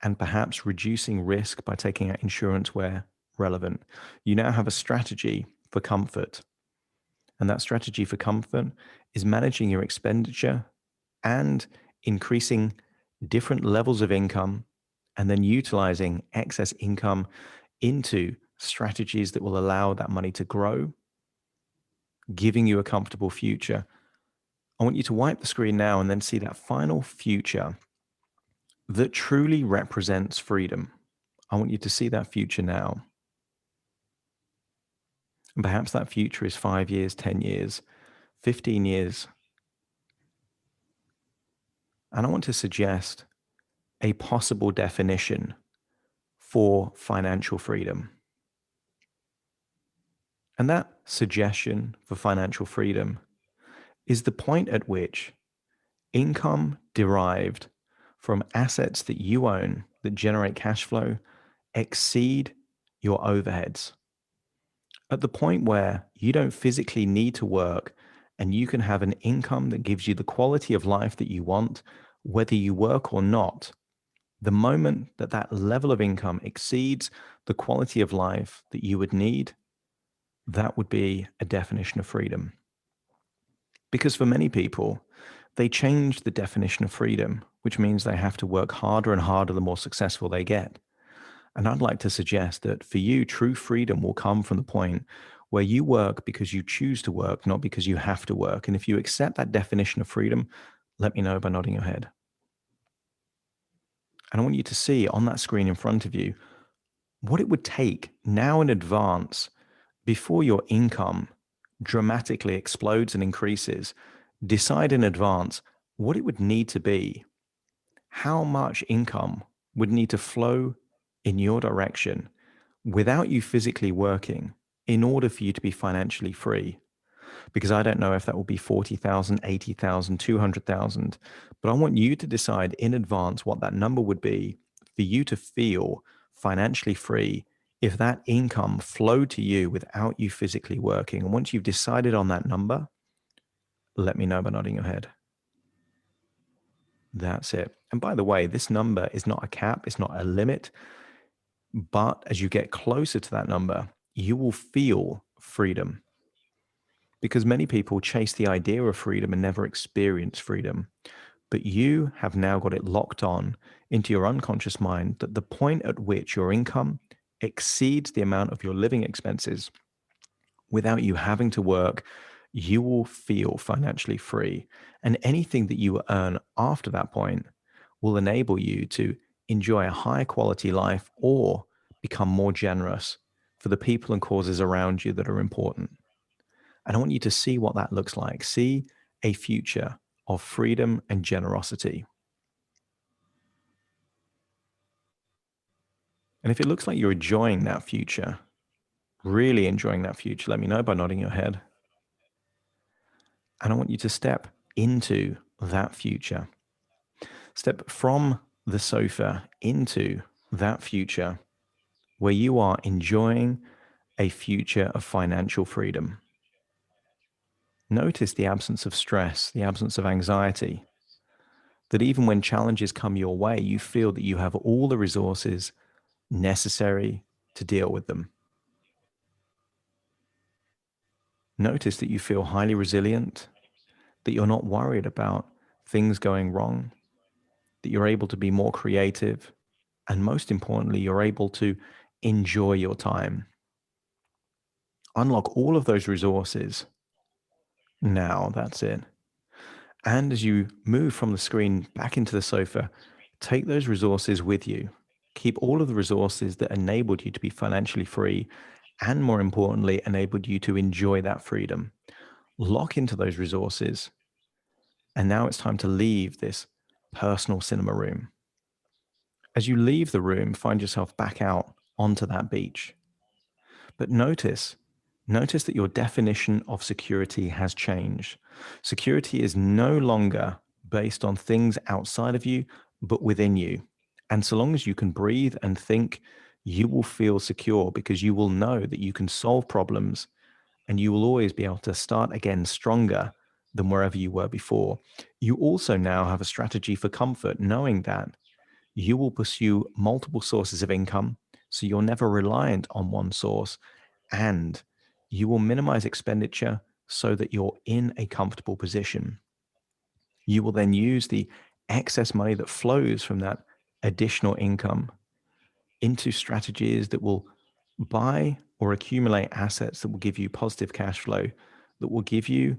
and perhaps reducing risk by taking out insurance where relevant. You now have a strategy for comfort. And that strategy for comfort is managing your expenditure and increasing different levels of income and then utilizing excess income into strategies that will allow that money to grow, giving you a comfortable future. I want you to wipe the screen now and then see that final future that truly represents freedom. I want you to see that future now. And perhaps that future is 5 years, 10 years, 15 years. And I want to suggest a possible definition for financial freedom. And that suggestion for financial freedom is the point at which income derived from assets that you own that generate cash flow exceed your overheads. At the point where you don't physically need to work and you can have an income that gives you the quality of life that you want, whether you work or not, the moment that that level of income exceeds the quality of life that you would need, that would be a definition of freedom. Because for many people, they change the definition of freedom, which means they have to work harder and harder the more successful they get. And I'd like to suggest that for you, true freedom will come from the point where you work because you choose to work, not because you have to work. And if you accept that definition of freedom, let me know by nodding your head. And I want you to see on that screen in front of you what it would take now in advance before your income dramatically explodes and increases. Decide in advance what it would need to be, how much income would need to flow in your direction without you physically working in order for you to be financially free. Because I don't know if that will be 40,000, 80,000, 200,000, but I want you to decide in advance what that number would be for you to feel financially free if that income flowed to you without you physically working. And once you've decided on that number, let me know by nodding your head. That's it. And by the way, this number is not a cap, it's not a limit, but as you get closer to that number, you will feel freedom. Because many people chase the idea of freedom and never experience freedom. But you have now got it locked on into your unconscious mind that the point at which your income exceeds the amount of your living expenses without you having to work, you will feel financially free. And anything that you earn after that point will enable you to enjoy a high quality life or become more generous for the people and causes around you that are important. And I want you to see what that looks like. See a future of freedom and generosity. And if it looks like you're enjoying that future, really enjoying that future, let me know by nodding your head. And I want you to step into that future. Step from the sofa into that future where you are enjoying a future of financial freedom. Notice the absence of stress, the absence of anxiety, that even when challenges come your way, you feel that you have all the resources necessary to deal with them. Notice that you feel highly resilient, that you're not worried about things going wrong, that you're able to be more creative, and most importantly, you're able to enjoy your time. Unlock all of those resources. Now, that's it. And as you move from the screen back into the sofa, take those resources with you. Keep all of the resources that enabled you to be financially free and more importantly, enabled you to enjoy that freedom. Lock into those resources. And now it's time to leave this personal cinema room. As you leave the room, find yourself back out onto that beach. But notice that your definition of security has changed. Security is no longer based on things outside of you, but within you. And so long as you can breathe and think, you will feel secure because you will know that you can solve problems and you will always be able to start again stronger than wherever you were before. You also now have a strategy for comfort, knowing that you will pursue multiple sources of income, so you're never reliant on one source, and you will minimize expenditure so that you're in a comfortable position. You will then use the excess money that flows from that additional income into strategies that will buy or accumulate assets that will give you positive cash flow, that will give you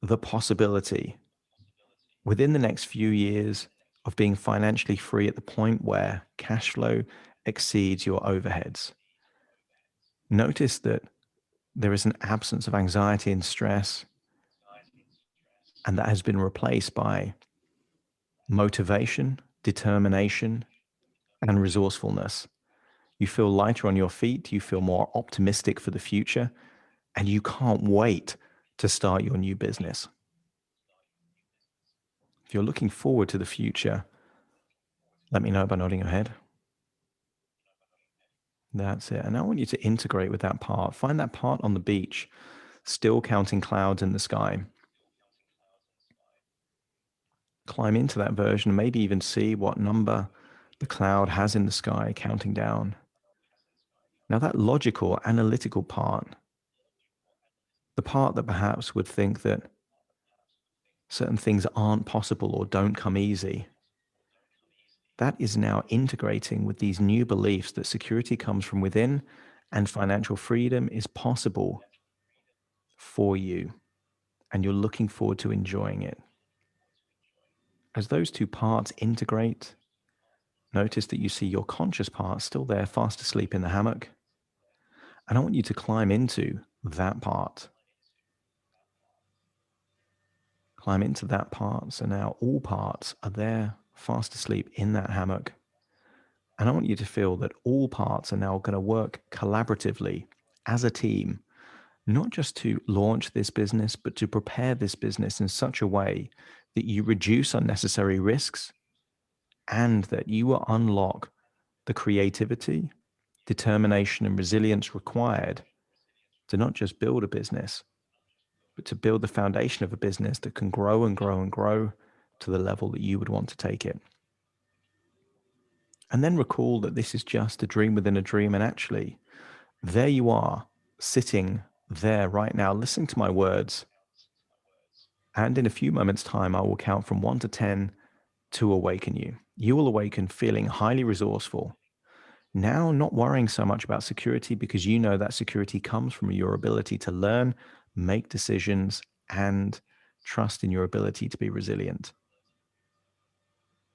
the possibility within the next few years of being financially free at the point where cash flow exceeds your overheads. Notice that there is an absence of anxiety and stress, and that has been replaced by motivation, determination, and resourcefulness. You feel lighter on your feet, you feel more optimistic for the future, and you can't wait to start your new business. If you're looking forward to the future, let me know by nodding your head. That's it. And I want you to integrate with that part. Find that part on the beach, still counting clouds in the sky. Climb into that version, maybe even see what number the cloud has in the sky, counting down. Now, that logical, analytical part, the part that perhaps would think that certain things aren't possible or don't come easy, that is now integrating with these new beliefs that security comes from within and financial freedom is possible for you, and you're looking forward to enjoying it. As those two parts integrate, notice that you see your conscious part still there, fast asleep in the hammock. And I want you to climb into that part. Climb into that part. So now all parts are there, fast asleep in that hammock. And I want you to feel that all parts are now going to work collaboratively as a team, not just to launch this business, but to prepare this business in such a way that you reduce unnecessary risks and that you will unlock the creativity, determination, and resilience required to not just build a business, but to build the foundation of a business that can grow and grow and grow to the level that you would want to take it. And then recall that this is just a dream within a dream. And actually, there you are, sitting there right now, listening to my words. And in a few moments' time, I will count from 1 to 10 to awaken you. You will awaken feeling highly resourceful. Now, not worrying so much about security because you know that security comes from your ability to learn, make decisions, and trust in your ability to be resilient.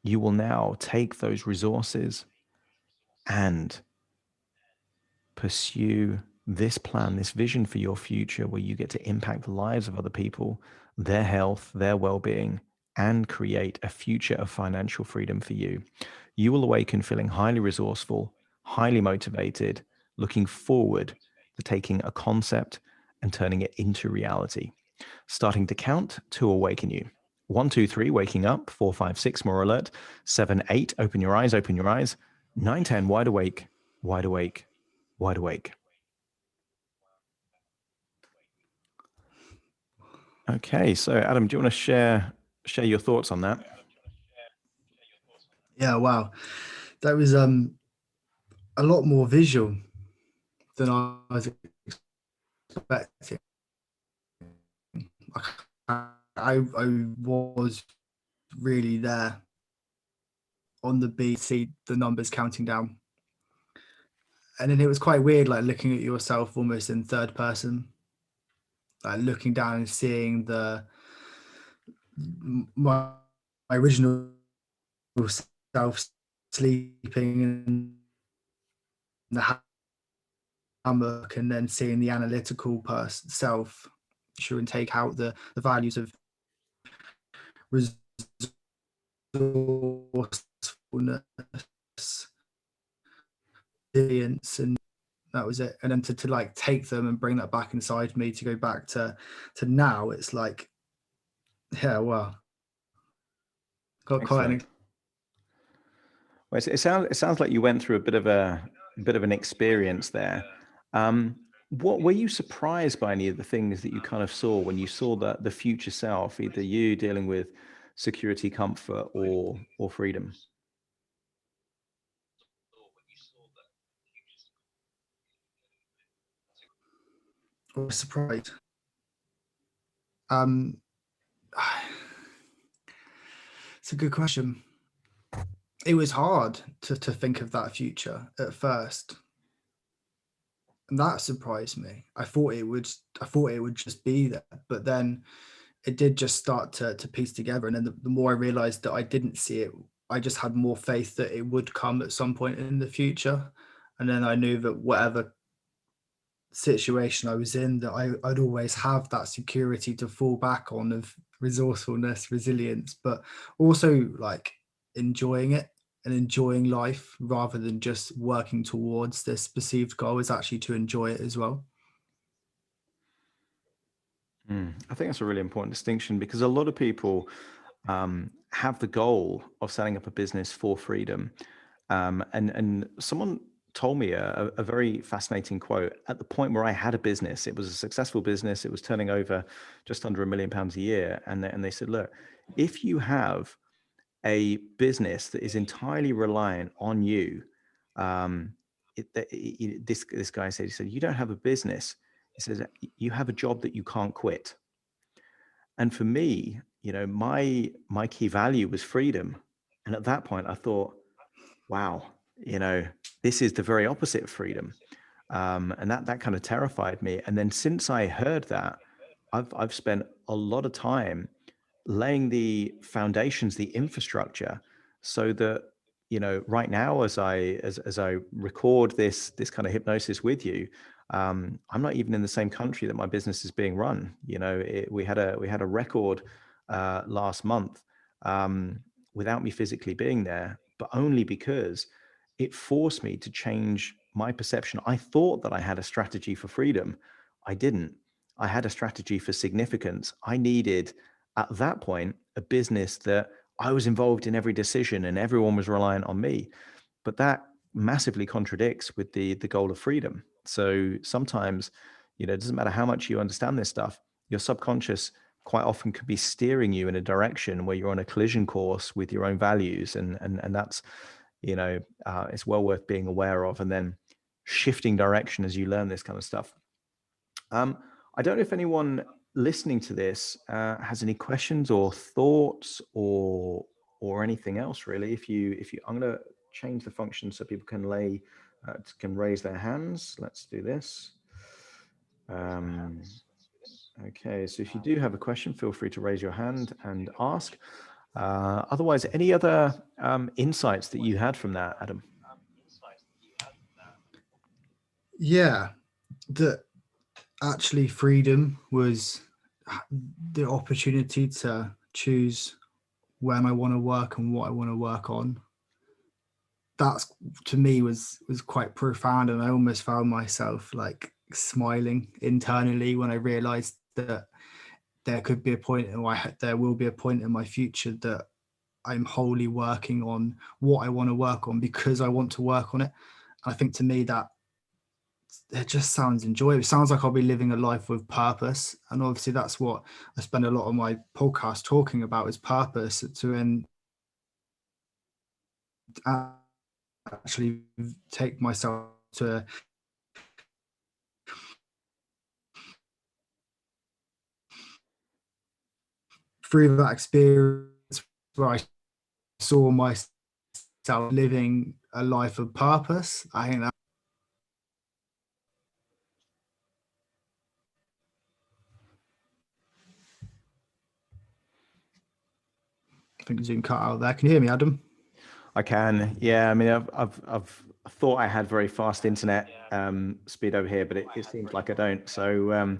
You will now take those resources and pursue this plan, this vision for your future where you get to impact the lives of other people, their health, their well-being, and create a future of financial freedom for you. You will awaken feeling highly resourceful, highly motivated, looking forward to taking a concept and turning it into reality. Starting to count to awaken you. 1, 2, 3, waking up. 4, 5, 6, more alert. 7, 8, open your eyes, open your eyes. 9, 10, wide awake, wide awake, wide awake. Okay, so Adam, do you want to share your thoughts on that? Yeah, wow. That was a lot more visual than I was expecting. I was really there on the beat, see the numbers counting down. And then it was quite weird, like looking at yourself almost in third person, like looking down and seeing my original self sleeping in the dynamic, and then seeing the analytical person self, sure, and take out the values of resourcefulness, resilience, and that was it. And then to like take them and bring that back inside me, to go back to now, it's like, yeah, well, got quite an. Well, it sounds like you went through a bit of an experience there. What were you surprised by any of the things that you kind of saw when you saw the future self, either you dealing with security, comfort, or freedom? I was surprised. It's a good question. It was hard to think of that future at first, and that surprised me. I thought it would just be there, but then it did just start to piece together. And then the more I realized that I didn't see it, I just had more faith that it would come at some point in the future. And then I knew that whatever situation I was in, that I'd always have that security to fall back on, of resourcefulness, resilience, but also like enjoying it and enjoying life, rather than just working towards this perceived goal, is actually to enjoy it as well. I think that's a really important distinction, because a lot of people have the goal of setting up a business for freedom. And someone told me a very fascinating quote. At the point where I had a business, it was a successful business. It was turning over just under £1 million a year. And they said, look, if you have a business that is entirely reliant on you, this guy said, he said, you don't have a business. He says, you have a job that you can't quit. And for me, my key value was freedom. And at that point, I thought, wow, this is the very opposite of freedom. And that kind of terrified me. And then since I heard that, I've spent a lot of time laying the foundations, the infrastructure, so that, right now, as I record this kind of hypnosis with you, I'm not even in the same country that my business is being run. We had a record last month, without me physically being there, but only because it forced me to change my perception. I thought that I had a strategy for freedom. I didn't. I had a strategy for significance. I needed, at that point, a business that I was involved in every decision and everyone was reliant on me. But that massively contradicts with the goal of freedom. So sometimes, it doesn't matter how much you understand this stuff, your subconscious quite often could be steering you in a direction where you're on a collision course with your own values. And that's, it's well worth being aware of, and then shifting direction as you learn this kind of stuff. I don't know if anyone listening to this has any questions or thoughts or anything else really. If you, I'm going to change the function so people can raise their hands. Let's do this. Okay, so if you do have a question, feel free to raise your hand and ask. Otherwise, any other insights that you had from that, Adam? Yeah, that actually freedom was the opportunity to choose when I want to work and what I want to work on. That's, to me, was quite profound, and I almost found myself like smiling internally when I realized that there could be a point, there will be a point in my future that I'm wholly working on what I want to work on because I want to work on it. I think, to me, that it just sounds enjoyable. It sounds like I'll be living a life with purpose. And obviously that's what I spend a lot of my podcast talking about, is purpose, to actually take myself to through that experience where I saw myself living a life of purpose. I think that Zoom cut out there. Can you hear me, Adam? I can. Yeah. I mean, I've thought I had very fast internet speed over here, but it seems like I don't. So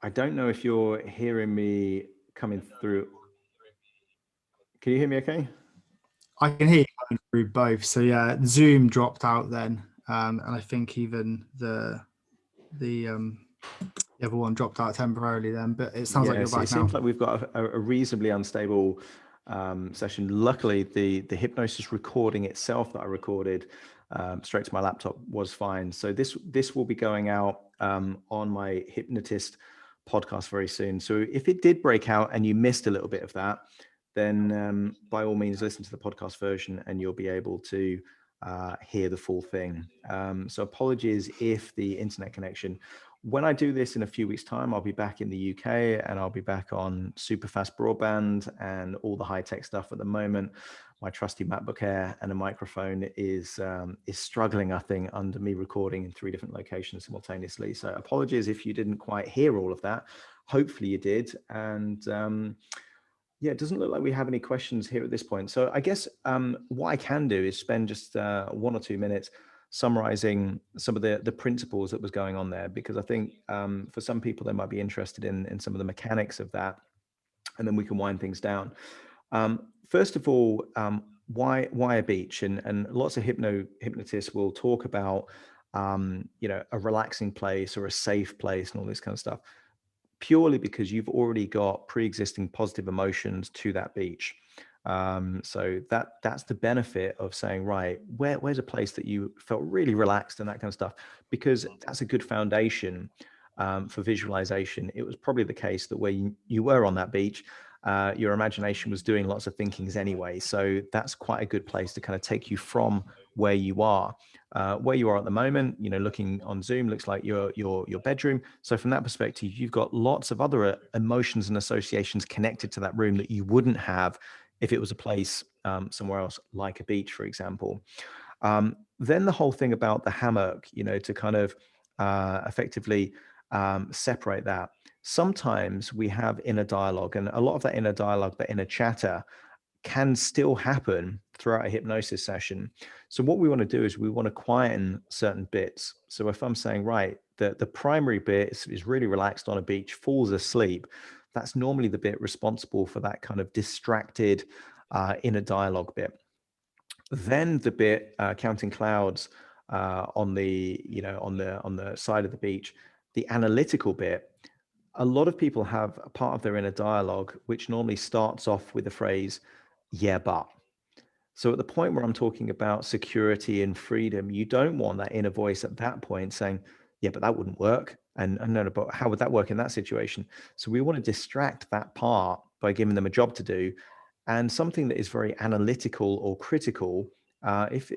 I don't know if you're hearing me coming through. Can you hear me okay? I can hear you coming through both. So yeah, Zoom dropped out then, and I think even the other one dropped out temporarily then. But it sounds like you're back It now. seems like we've got a reasonably unstable session. Luckily, the hypnosis recording itself that I recorded straight to my laptop was fine. So this will be going out on my Hypnotist podcast very soon. So if it did break out and you missed a little bit of that, then by all means listen to the podcast version and you'll be able to hear the full thing. So apologies if the internet connection. When I do this in a few weeks' time, I'll be back in the UK and I'll be back on super fast broadband and all the high tech stuff. At the moment, my trusty MacBook Air and a microphone is struggling, I think, under me recording in 3 different locations simultaneously. So apologies if you didn't quite hear all of that. Hopefully you did. And yeah, it doesn't look like we have any questions here at this point. So I guess what I can do is spend just 1 or 2 minutes summarizing some of the principles that was going on there, because I think for some people they might be interested in some of the mechanics of that, and then we can wind things down. First of all, why a beach? And lots of hypnotists will talk about a relaxing place or a safe place and all this kind of stuff, purely because you've already got pre-existing positive emotions to that beach. So that's the benefit of saying, right, where's a place that you felt really relaxed and that kind of stuff, because that's a good foundation for visualization. It was probably the case that where you were on that beach, your imagination was doing lots of thinkings anyway. So that's quite a good place to kind of take you from where you are. Where you are at the moment, looking on Zoom, looks like your bedroom. So from that perspective, you've got lots of other emotions and associations connected to that room that you wouldn't have if it was a place somewhere else, like a beach, for example. Then the whole thing about the hammock, to kind of effectively separate that. Sometimes we have inner dialogue, and a lot of that inner dialogue, that inner chatter, can still happen throughout a hypnosis session. So what we want to do is we want to quieten certain bits. So if I'm saying, right, the primary bit is really relaxed on a beach, falls asleep, that's normally the bit responsible for that kind of distracted inner dialogue bit. Then the bit counting clouds on the on the side of the beach, the analytical bit. A lot of people have a part of their inner dialogue which normally starts off with the phrase, yeah, but. So at the point where I'm talking about security and freedom, you don't want that inner voice at that point saying, yeah, but that wouldn't work. And no, but how would that work in that situation? So we want to distract that part by giving them a job to do. And something that is very analytical or critical, if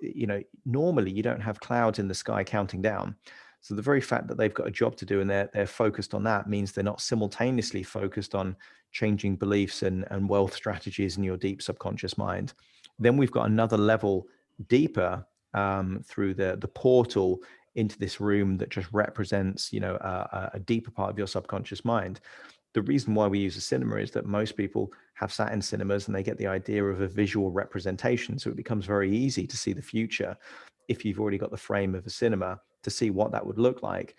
normally you don't have clouds in the sky counting down. So the very fact that they've got a job to do and they're focused on that means they're not simultaneously focused on changing beliefs and wealth strategies in your deep subconscious mind. Then we've got another level deeper through the portal into this room that just represents, a deeper part of your subconscious mind. The reason why we use a cinema is that most people have sat in cinemas and they get the idea of a visual representation. So it becomes very easy to see the future if you've already got the frame of a cinema to see what that would look like.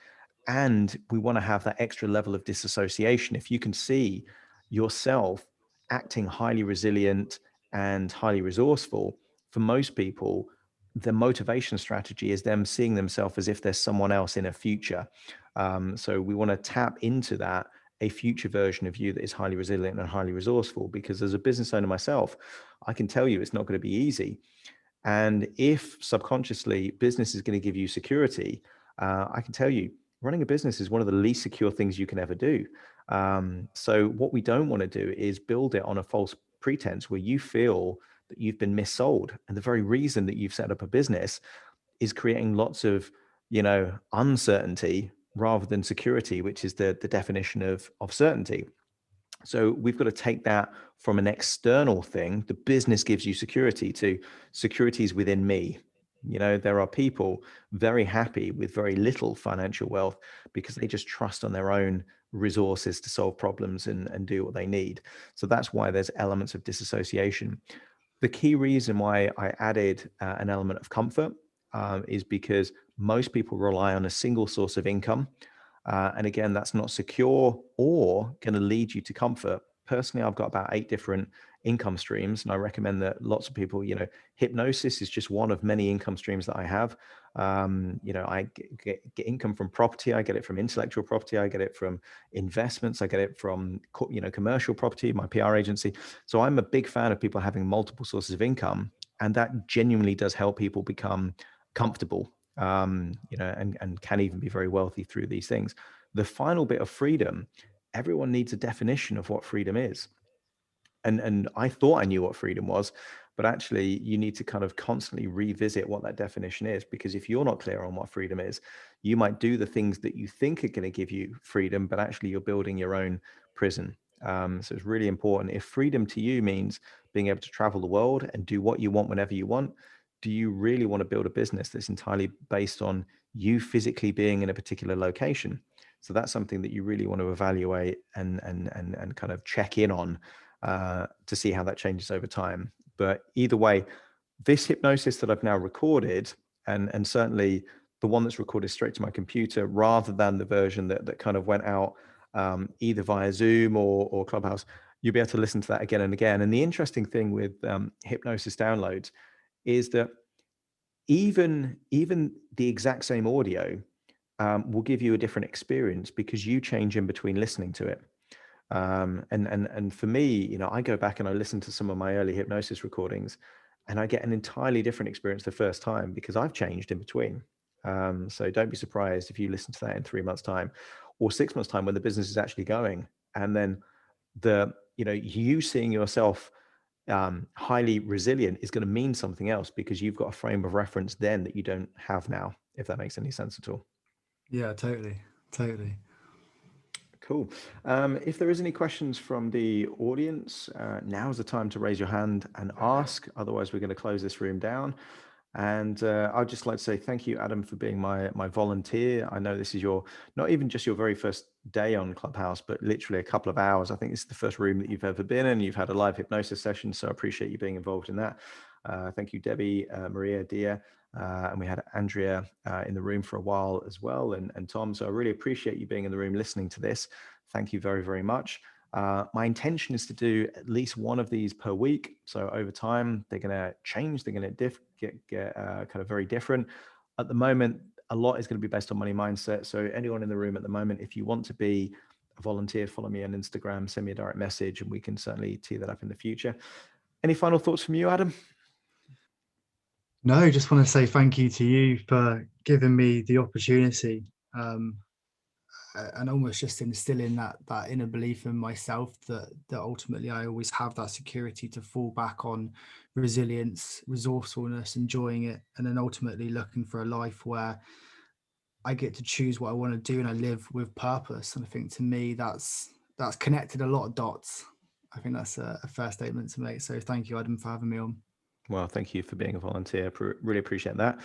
And we want to have that extra level of disassociation. If you can see yourself acting highly resilient and highly resourceful, for most people, the motivation strategy is them seeing themselves as if there's someone else in a future. So we want to tap into that, a future version of you that is highly resilient and highly resourceful, because as a business owner myself, I can tell you it's not going to be easy. And if subconsciously business is going to give you security, I can tell you running a business is one of the least secure things you can ever do. So what we don't want to do is build it on a false pretense where you feel that you've been missold. And the very reason that you've set up a business is creating lots of, uncertainty rather than security, which is the definition of certainty. So we've got to take that from an external thing. The business gives you security to securities within me. There are people very happy with very little financial wealth because they just trust on their own resources to solve problems and do what they need. So that's why there's elements of disassociation. The key reason why I added an element of comfort is because most people rely on a single source of income. And again, that's not secure or going to lead you to comfort. Personally, I've got about 8 different income streams, and I recommend that lots of people, hypnosis is just one of many income streams that I have. I get income from property. I get it from intellectual property. I get it from investments. I get it from, commercial property, my PR agency. So I'm a big fan of people having multiple sources of income, and that genuinely does help people become comfortable, and can even be very wealthy through these things. The final bit of freedom, everyone needs a definition of what freedom is. And I thought I knew what freedom was, but actually you need to kind of constantly revisit what that definition is, because if you're not clear on what freedom is, you might do the things that you think are going to give you freedom, but actually you're building your own prison. So it's really important. If freedom to you means being able to travel the world and do what you want whenever you want, do you really want to build a business that's entirely based on you physically being in a particular location? So that's something that you really want to evaluate and kind of check in on, to see how that changes over time. But either way, this hypnosis that I've now recorded, and certainly the one that's recorded straight to my computer, rather than the version that kind of went out either via Zoom or Clubhouse, you'll be able to listen to that again and again. And the interesting thing with hypnosis downloads is that even the exact same audio will give you a different experience, because you change in between listening to it. And for me, I go back and I listen to some of my early hypnosis recordings, and I get an entirely different experience the first time, because I've changed in between. So don't be surprised if you listen to that in 3 months' time or 6 months' time, when the business is actually going, and then you seeing yourself highly resilient is going to mean something else, because you've got a frame of reference then that you don't have now, if that makes any sense at all. Yeah, totally. Cool. If there is any questions from the audience, now's the time to raise your hand and ask. Otherwise, we're going to close this room down. And I'd just like to say thank you, Adam, for being my volunteer. I know this is not even just your very first day on Clubhouse, but literally a couple of hours. I think this is the first room that you've ever been in. You've had a live hypnosis session, so I appreciate you being involved in that. Thank you, Debbie, Maria, Dia. And we had Andrea in the room for a while as well, and Tom. So I really appreciate you being in the room listening to this. Thank you very, very much. My intention is to do at least one of these per week. So over time, they're going to change. They're going to get kind of very different. At the moment, a lot is going to be based on money mindset. So anyone in the room at the moment, if you want to be a volunteer, follow me on Instagram, send me a direct message, and we can certainly tee that up in the future. Any final thoughts from you, Adam? No, just want to say thank you to you for giving me the opportunity, and almost just instilling that inner belief in myself that ultimately I always have that security to fall back on, resilience, resourcefulness, enjoying it, and then ultimately looking for a life where I get to choose what I want to do and I live with purpose. And I think to me that's connected a lot of dots. I think that's a fair statement to make. So thank you, Adam, for having me on. Well, thank you for being a volunteer. Really appreciate that.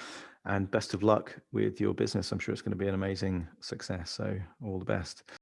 And best of luck with your business. I'm sure it's going to be an amazing success. So all the best.